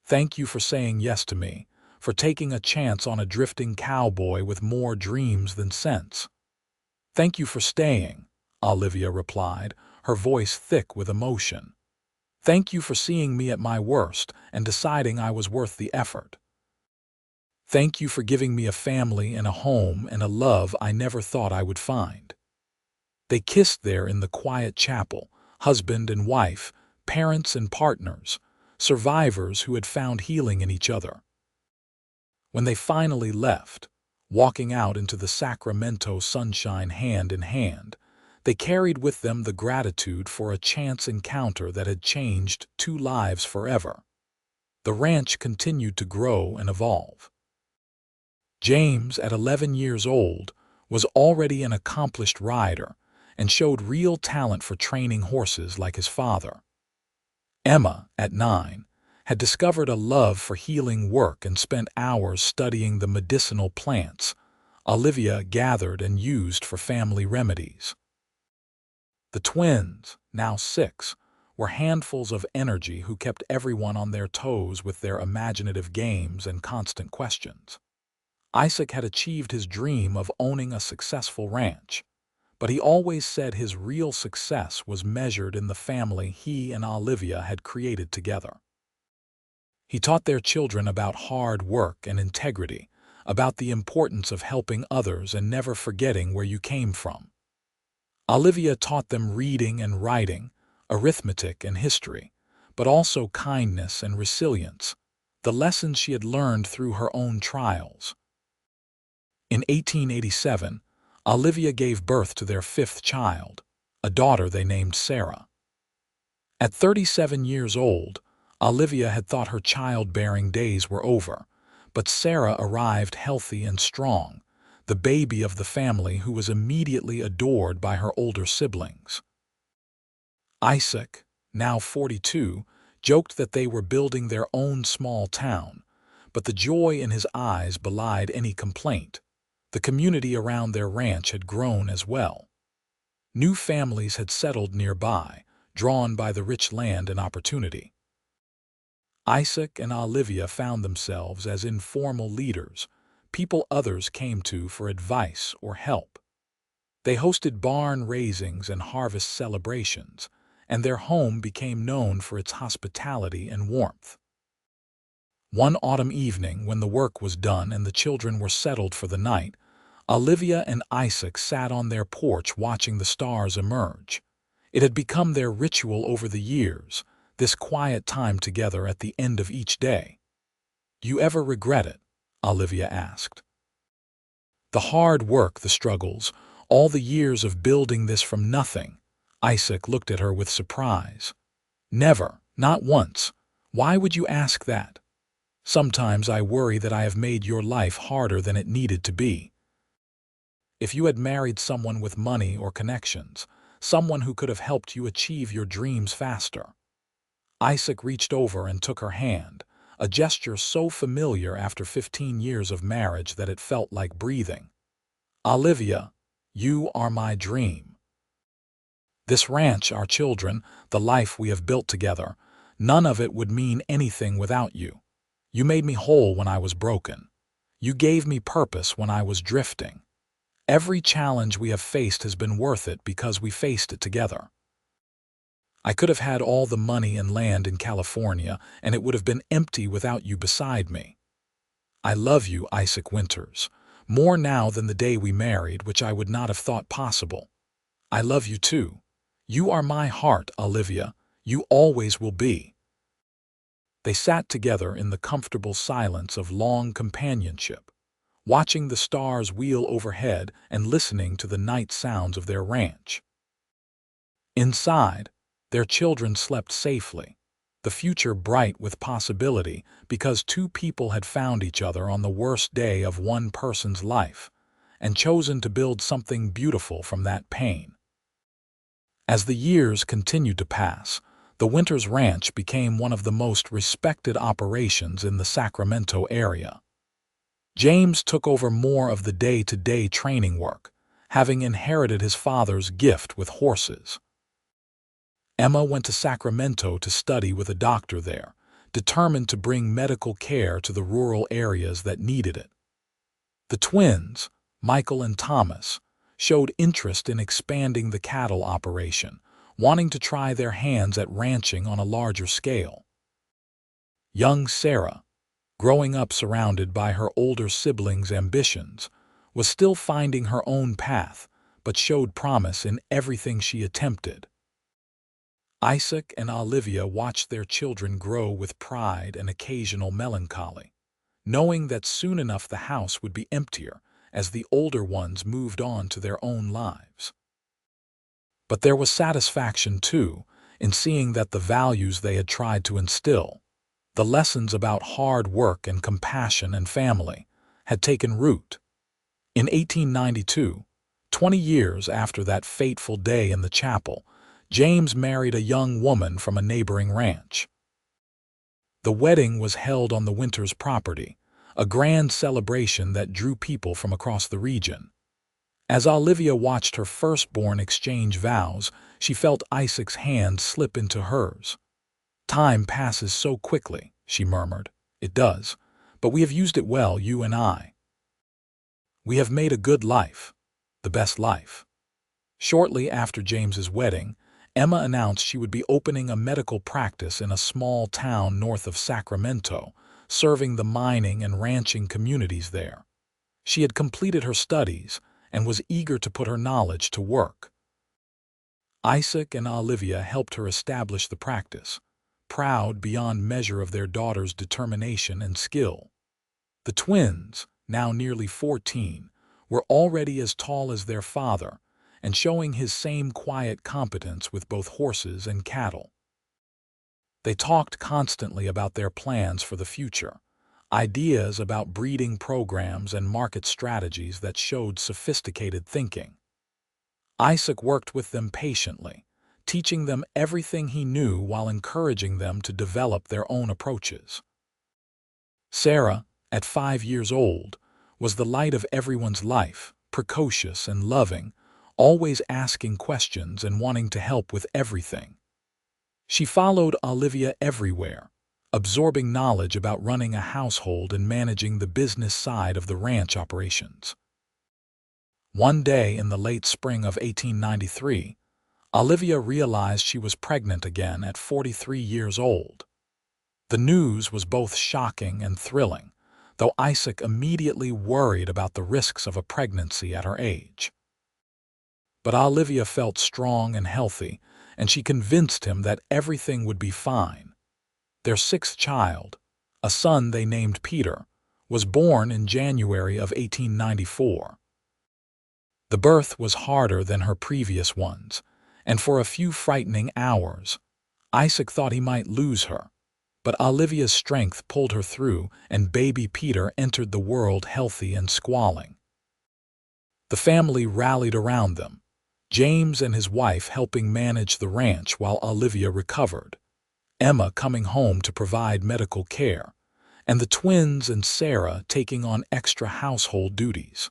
Thank you for saying yes to me, for taking a chance on a drifting cowboy with more dreams than sense. Thank you for staying, Olivia replied, her voice thick with emotion. Thank you for seeing me at my worst and deciding I was worth the effort. Thank you for giving me a family and a home and a love I never thought I would find. They kissed there in the quiet chapel, husband and wife, parents and partners, survivors who had found healing in each other. When they finally left, walking out into the Sacramento sunshine hand in hand, they carried with them the gratitude for a chance encounter that had changed two lives forever. The ranch continued to grow and evolve. James, at 11 years old, was already an accomplished rider and showed real talent for training horses like his father. Emma, at 9, had discovered a love for healing work and spent hours studying the medicinal plants Olivia gathered and used for family remedies. The twins, now 6, were handfuls of energy who kept everyone on their toes with their imaginative games and constant questions. Isaac had achieved his dream of owning a successful ranch, but he always said his real success was measured in the family he and Olivia had created together. He taught their children about hard work and integrity, about the importance of helping others and never forgetting where you came from. Olivia taught them reading and writing, arithmetic and history, but also kindness and resilience, the lessons she had learned through her own trials. In 1887, Olivia gave birth to their 5th child, a daughter they named Sarah. At 37 years old, Olivia had thought her childbearing days were over, but Sarah arrived healthy and strong, the baby of the family who was immediately adored by her older siblings. Isaac, now 42, joked that they were building their own small town, but the joy in his eyes belied any complaint. The community around their ranch had grown as well. New families had settled nearby, drawn by the rich land and opportunity. Isaac and Olivia found themselves as informal leaders, people others came to for advice or help. They hosted barn raisings and harvest celebrations, and their home became known for its hospitality and warmth. One autumn evening, when the work was done and the children were settled for the night, Olivia and Isaac sat on their porch watching the stars emerge. It had become their ritual over the years, this quiet time together at the end of each day. "Do you ever regret it?" Olivia asked. "The hard work, the struggles, all the years of building this from nothing." Isaac looked at her with surprise. "Never, not once. Why would you ask that?" "Sometimes I worry that I have made your life harder than it needed to be. If you had married someone with money or connections, someone who could have helped you achieve your dreams faster." Isaac reached over and took her hand, a gesture so familiar after 15 years of marriage that it felt like breathing. "Olivia, you are my dream. This ranch, our children, the life we have built together, none of it would mean anything without you. You made me whole when I was broken. You gave me purpose when I was drifting. Every challenge we have faced has been worth it because we faced it together. I could have had all the money and land in California, and it would have been empty without you beside me. I love you, Isaac Winters, more now than the day we married, which I would not have thought possible. I love you too. You are my heart, Olivia. You always will be." They sat together in the comfortable silence of long companionship, watching the stars wheel overhead and listening to the night sounds of their ranch. Inside, their children slept safely, the future bright with possibility because two people had found each other on the worst day of one person's life and chosen to build something beautiful from that pain. As the years continued to pass, the Winters Ranch became one of the most respected operations in the Sacramento area. James took over more of the day-to-day training work, having inherited his father's gift with horses. Emma went to Sacramento to study with a doctor there, determined to bring medical care to the rural areas that needed it. The twins, Michael and Thomas, showed interest in expanding the cattle operation, wanting to try their hands at ranching on a larger scale. Young Sarah, growing up surrounded by her older siblings' ambitions, was still finding her own path, but showed promise in everything she attempted. Isaac and Olivia watched their children grow with pride and occasional melancholy, knowing that soon enough the house would be emptier as the older ones moved on to their own lives. But there was satisfaction, too, in seeing that the values they had tried to instill, the lessons about hard work and compassion and family, had taken root. In 1892, 20 years after that fateful day in the chapel, James married a young woman from a neighboring ranch. The wedding was held on the Winters property, a grand celebration that drew people from across the region. As Olivia watched her firstborn exchange vows, she felt Isaac's hand slip into hers. "Time passes so quickly," she murmured. "It does, but we have used it well, you and I. We have made a good life, the best life." Shortly after James's wedding, Emma announced she would be opening a medical practice in a small town north of Sacramento, serving the mining and ranching communities there. She had completed her studies and was eager to put her knowledge to work. Isaac and Olivia helped her establish the practice, proud beyond measure of their daughter's determination and skill. The twins, now nearly 14, were already as tall as their father and showing his same quiet competence with both horses and cattle. They talked constantly about their plans for the future, ideas about breeding programs and market strategies that showed sophisticated thinking. Isaac worked with them patiently, teaching them everything he knew while encouraging them to develop their own approaches. Sarah, at 5 years old, was the light of everyone's life, precocious and loving, always asking questions and wanting to help with everything. She followed Olivia everywhere, absorbing knowledge about running a household and managing the business side of the ranch operations. One day in the late spring of 1893, Olivia realized she was pregnant again at 43 years old. The news was both shocking and thrilling, though Isaac immediately worried about the risks of a pregnancy at her age. But Olivia felt strong and healthy, and she convinced him that everything would be fine. Their 6th child, a son they named Peter, was born in January of 1894. The birth was harder than her previous ones, and for a few frightening hours, Isaac thought he might lose her. But Olivia's strength pulled her through, and baby Peter entered the world healthy and squalling. The family rallied around them, James and his wife helping manage the ranch while Olivia recovered, Emma coming home to provide medical care, and the twins and Sarah taking on extra household duties.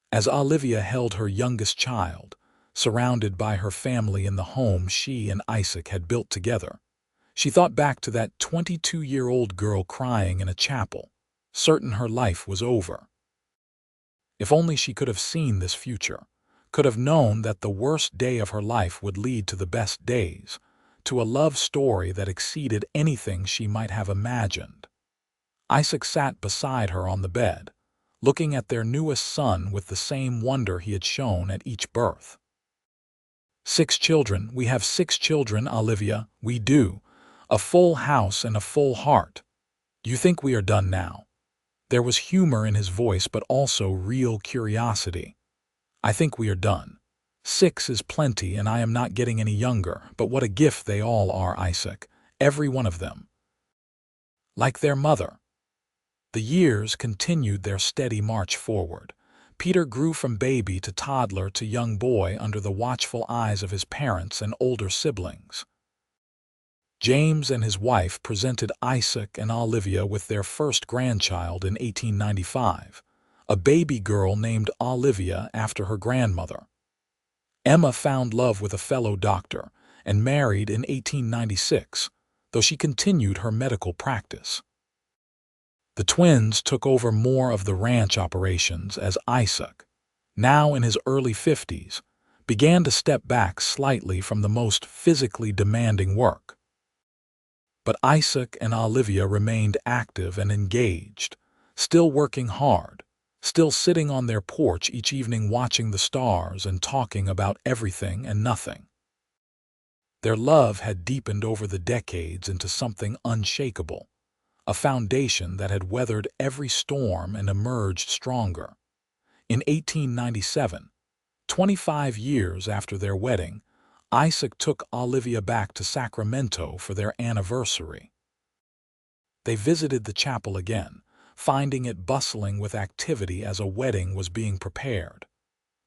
As Olivia held her youngest child, surrounded by her family in the home she and Isaac had built together, she thought back to that 22-year-old girl crying in a chapel, certain her life was over. If only she could have seen this future, could have known that the worst day of her life would lead to the best days, to a love story that exceeded anything she might have imagined. Isaac sat beside her on the bed, looking at their newest son with the same wonder he had shown at each birth. "6 children, we have 6 children, Olivia, we do. A full house and a full heart. Do you think we are done now?" There was humor in his voice, but also real curiosity. "I think we are done. 6 is plenty, and I am not getting any younger, but what a gift they all are, Isaac, every one of them. Like their mother." The years continued their steady march forward. Peter grew from baby to toddler to young boy under the watchful eyes of his parents and older siblings. James and his wife presented Isaac and Olivia with their first grandchild in 1895, a baby girl named Olivia after her grandmother. Emma found love with a fellow doctor, and married in 1896, though she continued her medical practice. The twins took over more of the ranch operations as Isaac, now in his early 50s, began to step back slightly from the most physically demanding work. But Isaac and Olivia remained active and engaged, still working hard, still sitting on their porch each evening watching the stars and talking about everything and nothing. Their love had deepened over the decades into something unshakable, a foundation that had weathered every storm and emerged stronger. In 1897, 25 years after their wedding, Isaac took Olivia back to Sacramento for their anniversary. They visited the chapel again, finding it bustling with activity as a wedding was being prepared.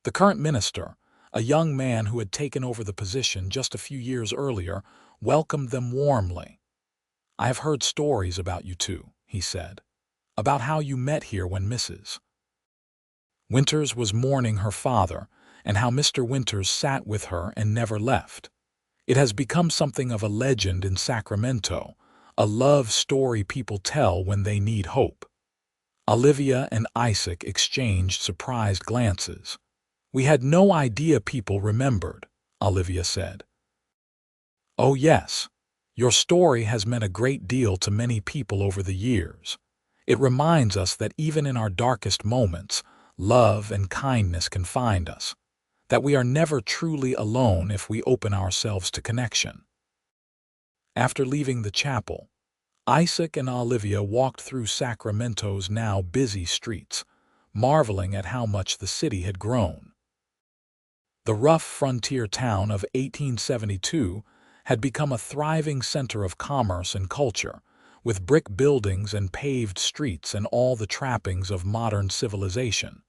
The current minister, a young man who had taken over the position just a few years earlier, welcomed them warmly. "I have heard stories about you two," he said, "about how you met here when Mrs. Winters was mourning her father, and how Mr. Winters sat with her and never left. It has become something of a legend in Sacramento, a love story people tell when they need hope." Olivia and Isaac exchanged surprised glances. "We had no idea people remembered," Olivia said. "Oh yes, your story has meant a great deal to many people over the years. It reminds us that even in our darkest moments, love and kindness can find us, that we are never truly alone if we open ourselves to connection." After leaving the chapel, Isaac and Olivia walked through Sacramento's now busy streets, marveling at how much the city had grown. The rough frontier town of 1872 had become a thriving center of commerce and culture, with brick buildings and paved streets and all the trappings of modern civilization.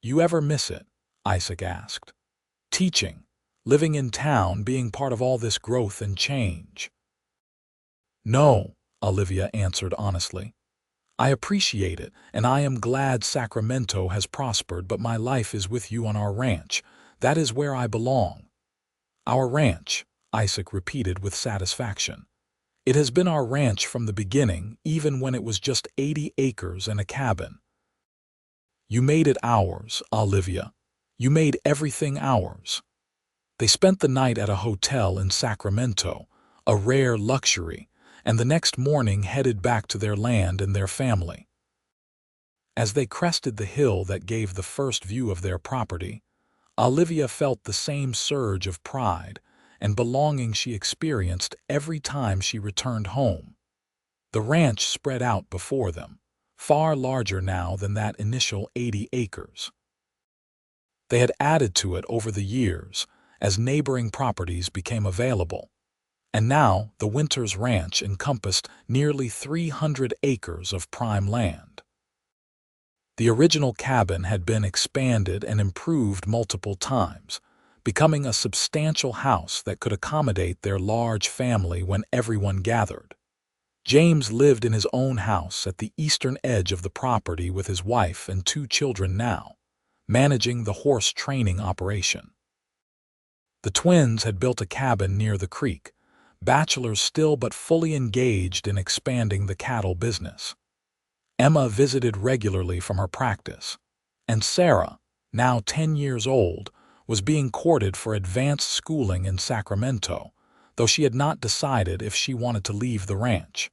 "You ever miss it?" Isaac asked. "Teaching, living in town, being part of all this growth and change?" "No," Olivia answered honestly. "I appreciate it, and I am glad Sacramento has prospered, but my life is with you on our ranch. That is where I belong." "Our ranch," Isaac repeated with satisfaction. "It has been our ranch from the beginning, even when it was just 80 acres and a cabin." "You made it ours, Olivia. You made everything ours." They spent the night at a hotel in Sacramento, a rare luxury, and the next morning headed back to their land and their family. As they crested the hill that gave the first view of their property, Olivia felt the same surge of pride and belonging she experienced every time she returned home. The ranch spread out before them, far larger now than that initial 80 acres. They had added to it over the years as neighboring properties became available, and now the Winters Ranch encompassed nearly 300 acres of prime land. The original cabin had been expanded and improved multiple times, becoming a substantial house that could accommodate their large family when everyone gathered. James lived in his own house at the eastern edge of the property with his wife and 2 children now, managing the horse training operation. The twins had built a cabin near the creek, bachelors still but fully engaged in expanding the cattle business. Emma visited regularly from her practice, and Sarah, now 10 years old, was being courted for advanced schooling in Sacramento, though she had not decided if she wanted to leave the ranch.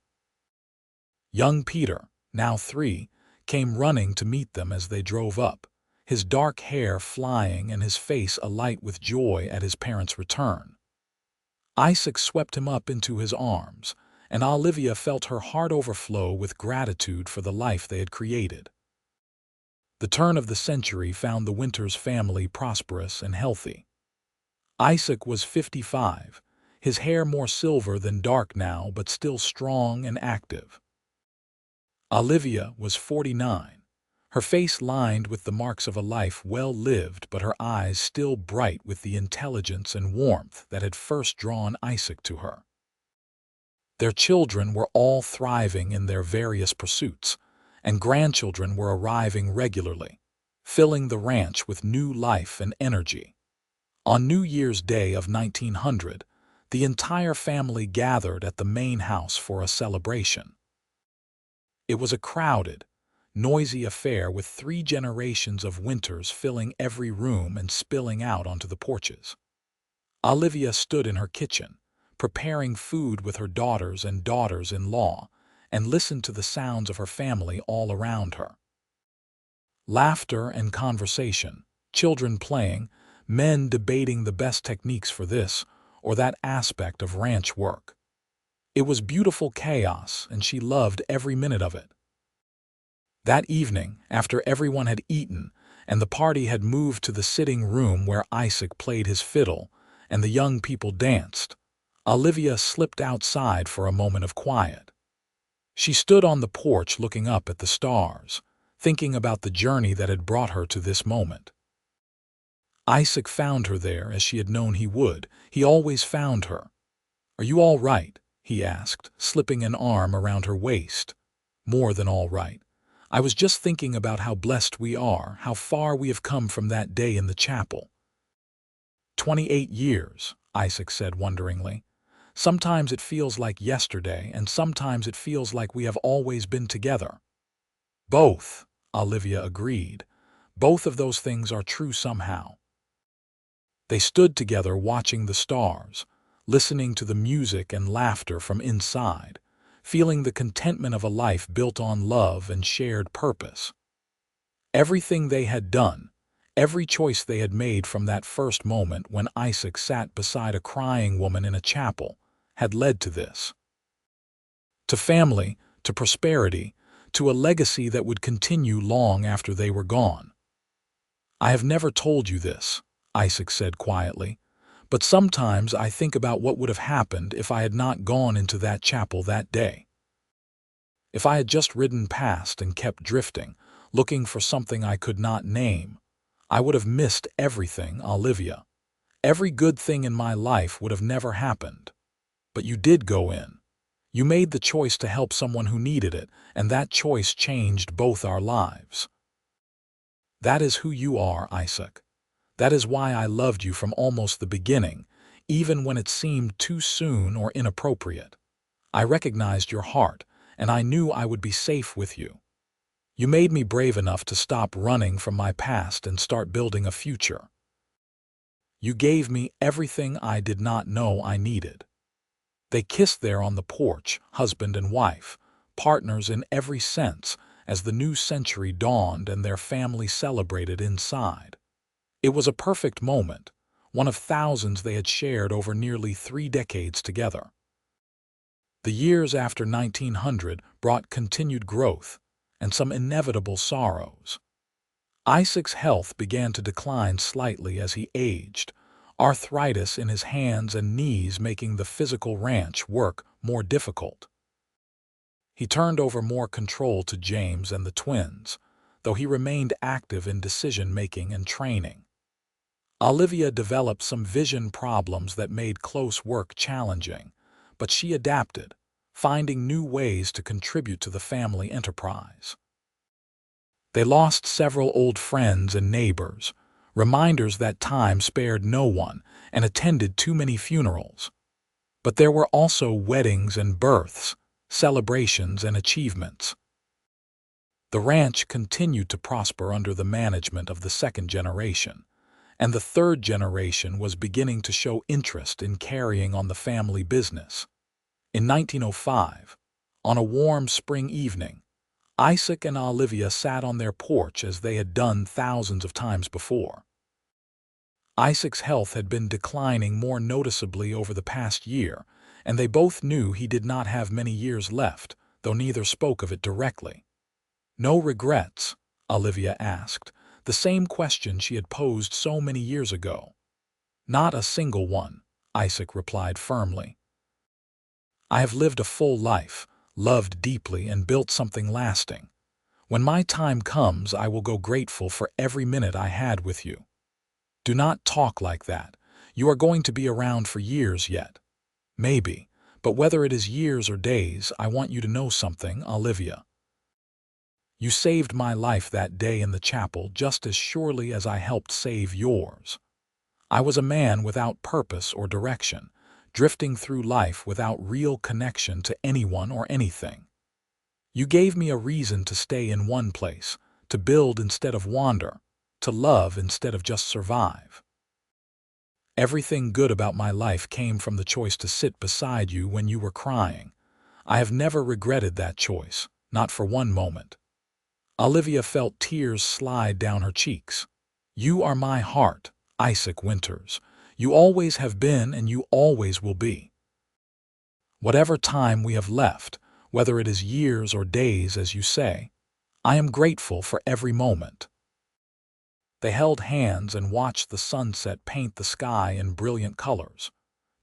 Young Peter, now 3, came running to meet them as they drove up, his dark hair flying and his face alight with joy at his parents' return. Isaac swept him up into his arms, and Olivia felt her heart overflow with gratitude for the life they had created. The turn of the century found the Winters family prosperous and healthy. Isaac was 55, his hair more silver than dark now, but still strong and active. Olivia was 49, her face lined with the marks of a life well lived, but her eyes still bright with the intelligence and warmth that had first drawn Isaac to her. Their children were all thriving in their various pursuits, and grandchildren were arriving regularly, filling the ranch with new life and energy. On New Year's Day of 1900, The entire family gathered at the main house for a celebration. It was a crowded, noisy affair with 3 generations of Winters filling every room and spilling out onto the porches. Olivia stood in her kitchen, preparing food with her daughters and daughters-in-law, and listened to the sounds of her family all around her. Laughter and conversation, children playing, men debating the best techniques for this or that aspect of ranch work. It was beautiful chaos, and she loved every minute of it. That evening, after everyone had eaten and the party had moved to the sitting room where Isaac played his fiddle and the young people danced, Olivia slipped outside for a moment of quiet. She stood on the porch looking up at the stars, thinking about the journey that had brought her to this moment. Isaac found her there as she had known he would. He always found her. "Are you all right?" he asked, slipping an arm around her waist. "More than all right. I was just thinking about how blessed we are, how far we have come from that day in the chapel." 28 years, Isaac said wonderingly. "Sometimes it feels like yesterday, and sometimes it feels like we have always been together." "Both," Olivia agreed. "Both of those things are true somehow." They stood together watching the stars, listening to the music and laughter from inside, feeling the contentment of a life built on love and shared purpose. Everything they had done, every choice they had made from that first moment when Isaac sat beside a crying woman in a chapel, had led to this. To family, to prosperity, to a legacy that would continue long after they were gone. "I have never told you this," Isaac said quietly, "but sometimes I think about what would have happened if I had not gone into that chapel that day. If I had just ridden past and kept drifting, looking for something I could not name, I would have missed everything, Olivia. Every good thing in my life would have never happened. But you did go in. You made the choice to help someone who needed it, and that choice changed both our lives. That is who you are, Isaac. That is why I loved you from almost the beginning, even when it seemed too soon or inappropriate. I recognized your heart, and I knew I would be safe with you. You made me brave enough to stop running from my past and start building a future. You gave me everything I did not know I needed." They kissed there on the porch, husband and wife, partners in every sense, as the new century dawned and their family celebrated inside. It was a perfect moment, one of thousands they had shared over nearly 3 decades together. The years after 1900 brought continued growth and some inevitable sorrows. Isaac's health began to decline slightly as he aged, arthritis in his hands and knees making the physical ranch work more difficult. He turned over more control to James and the twins, though he remained active in decision-making and training. Olivia developed some vision problems that made close work challenging, but she adapted, finding new ways to contribute to the family enterprise. They lost several old friends and neighbors, reminders that time spared no one, and attended too many funerals. But there were also weddings and births, celebrations and achievements. The ranch continued to prosper under the management of the second generation, and the third generation was beginning to show interest in carrying on the family business. In 1905, on a warm spring evening, Isaac and Olivia sat on their porch as they had done thousands of times before. Isaac's health had been declining more noticeably over the past year, and they both knew he did not have many years left, though neither spoke of it directly. "No regrets?" Olivia asked, the same question she had posed so many years ago. "Not a single one," Isaac replied firmly. "I have lived a full life, loved deeply, and built something lasting. When my time comes, I will go grateful for every minute I had with you." "Do not talk like that. You are going to be around for years yet." "Maybe, but whether it is years or days, I want you to know something, Olivia. You saved my life that day in the chapel just as surely as I helped save yours. I was a man without purpose or direction, drifting through life without real connection to anyone or anything. You gave me a reason to stay in one place, to build instead of wander, to love instead of just survive. Everything good about my life came from the choice to sit beside you when you were crying. I have never regretted that choice, not for one moment. Olivia felt tears slide down her cheeks. You are my heart, Isaac Winters. You always have been and you always will be. Whatever time we have left, whether it is years or days as you say, I am grateful for every moment. They held hands and watched the sunset paint the sky in brilliant colors.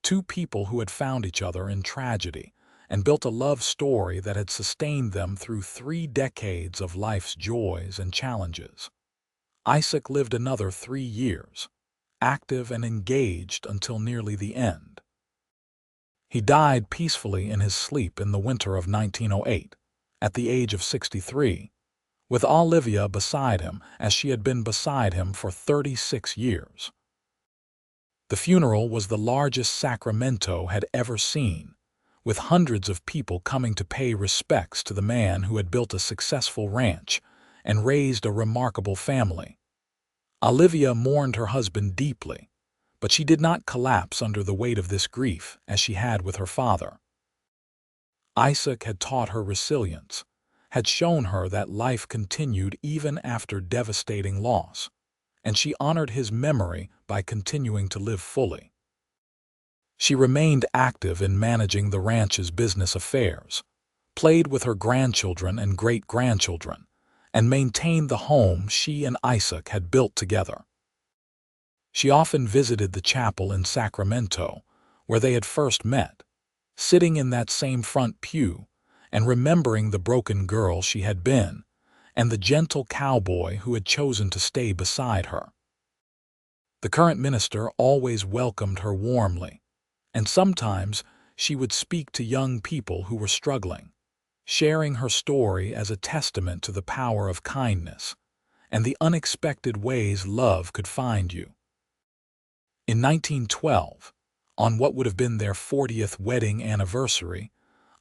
Two people who had found each other in tragedy and built a love story that had sustained them through 3 decades of life's joys and challenges. Isaac lived another 3 years, active and engaged until nearly the end. He died peacefully in his sleep in the winter of 1908, at the age of 63, with Olivia beside him as she had been beside him for 36 years. The funeral was the largest Sacramento had ever seen, with hundreds of people coming to pay respects to the man who had built a successful ranch and raised a remarkable family. Olivia mourned her husband deeply, but she did not collapse under the weight of this grief as she had with her father. Isaac had taught her resilience, had shown her that life continued even after devastating loss, and she honored his memory by continuing to live fully. She remained active in managing the ranch's business affairs, played with her grandchildren and great-grandchildren, and maintained the home she and Isaac had built together. She often visited the chapel in Sacramento, where they had first met, sitting in that same front pew and remembering the broken girl she had been and the gentle cowboy who had chosen to stay beside her. The current minister always welcomed her warmly, and sometimes she would speak to young people who were struggling, sharing her story as a testament to the power of kindness and the unexpected ways love could find you. In 1912, on what would have been their 40th wedding anniversary,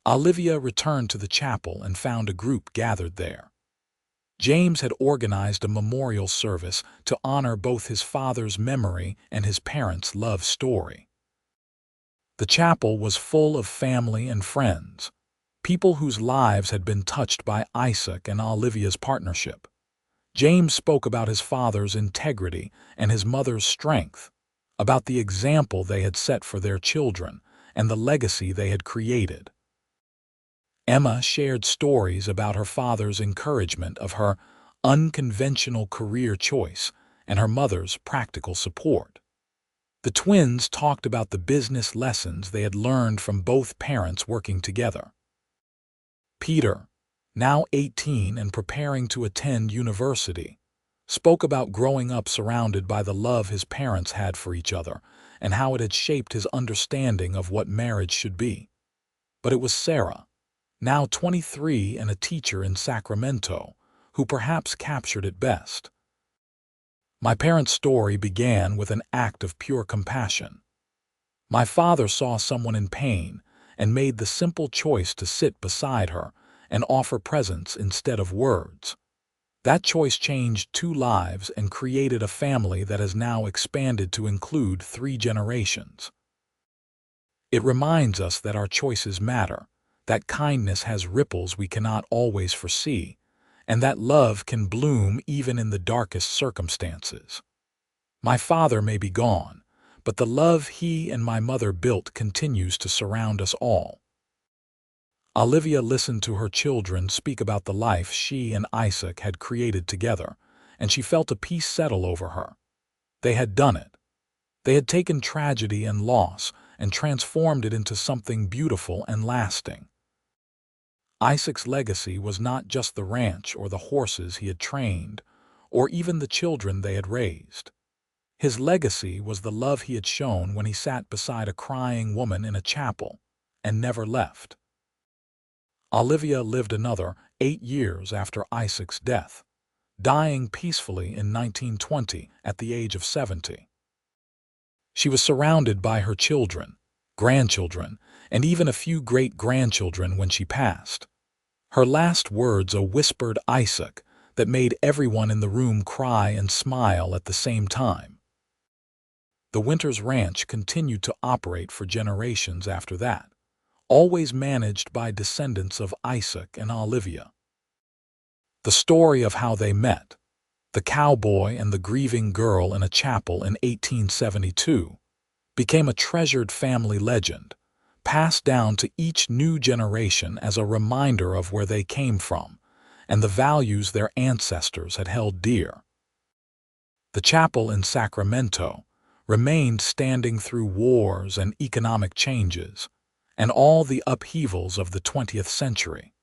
Olivia returned to the chapel and found a group gathered there. James had organized a memorial service to honor both his father's memory and his parents' love story. The chapel was full of family and friends, people whose lives had been touched by Isaac and Olivia's partnership. James spoke about his father's integrity and his mother's strength, about the example they had set for their children and the legacy they had created. Emma shared stories about her father's encouragement of her unconventional career choice and her mother's practical support. The twins talked about the business lessons they had learned from both parents working together. Peter, now 18 and preparing to attend university, spoke about growing up surrounded by the love his parents had for each other and how it had shaped his understanding of what marriage should be. But it was Sarah, now 23 and a teacher in Sacramento, who perhaps captured it best. My parents' story began with an act of pure compassion. My father saw someone in pain and made the simple choice to sit beside her and offer presence instead of words. That choice changed 2 lives and created a family that has now expanded to include 3 generations. It reminds us that our choices matter, that kindness has ripples we cannot always foresee, and that love can bloom even in the darkest circumstances. My father may be gone, but the love he and my mother built continues to surround us all. Olivia listened to her children speak about the life she and Isaac had created together, and she felt a peace settle over her. They had done it. They had taken tragedy and loss and transformed it into something beautiful and lasting. Isaac's legacy was not just the ranch or the horses he had trained, or even the children they had raised. His legacy was the love he had shown when he sat beside a crying woman in a chapel and never left. Olivia lived another 8 years after Isaac's death, dying peacefully in 1920 at the age of 70. She was surrounded by her children, grandchildren, and even a few great-grandchildren when she passed. Her last words a whispered Isaac that made everyone in the room cry and smile at the same time. The Winters Ranch continued to operate for generations after that, always managed by descendants of Isaac and Olivia. The story of how they met, the cowboy and the grieving girl in a chapel in 1872, became a treasured family legend, passed down to each new generation as a reminder of where they came from and the values their ancestors had held dear. The chapel in Sacramento remained standing through wars and economic changes and all the upheavals of the 20th century.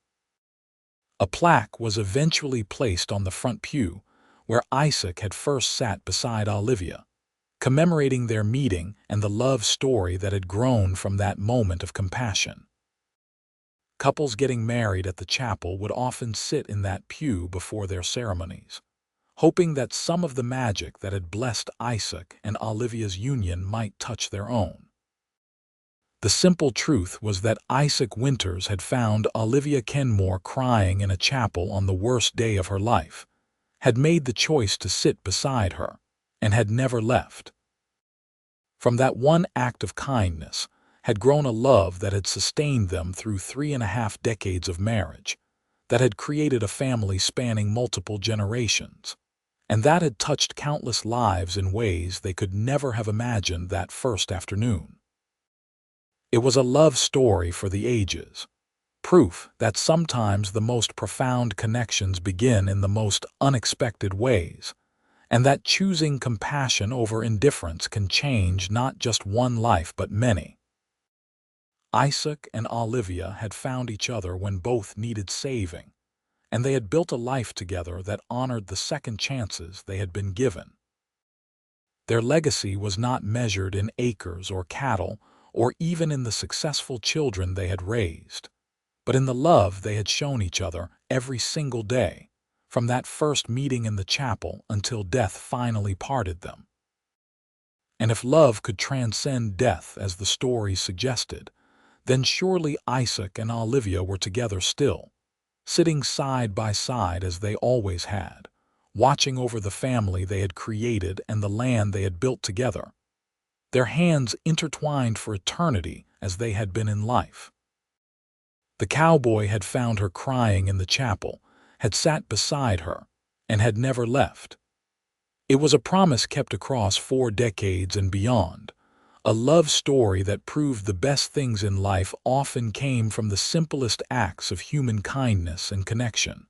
A plaque was eventually placed on the front pew where Isaac had first sat beside Olivia, commemorating their meeting and the love story that had grown from that moment of compassion. Couples getting married at the chapel would often sit in that pew before their ceremonies, hoping that some of the magic that had blessed Isaac and Olivia's union might touch their own. The simple truth was that Isaac Winters had found Olivia Kenmore crying in a chapel on the worst day of her life, had made the choice to sit beside her, and had never left. From that one act of kindness had grown a love that had sustained them through 3.5 decades of marriage, that had created a family spanning multiple generations, and that had touched countless lives in ways they could never have imagined that first afternoon. It was a love story for the ages, proof that sometimes the most profound connections begin in the most unexpected ways, and that choosing compassion over indifference can change not just one life but many. Isaac and Olivia had found each other when both needed saving, and they had built a life together that honored the second chances they had been given. Their legacy was not measured in acres or cattle or even in the successful children they had raised, but in the love they had shown each other every single day, from that first meeting in the chapel until death finally parted them. And if love could transcend death as the story suggested, then surely Isaac and Olivia were together still, sitting side by side as they always had, watching over the family they had created and the land they had built together, their hands intertwined for eternity as they had been in life. The cowboy had found her crying in the chapel, had sat beside her, and had never left. It was a promise kept across 4 decades and beyond, a love story that proved the best things in life often came from the simplest acts of human kindness and connection.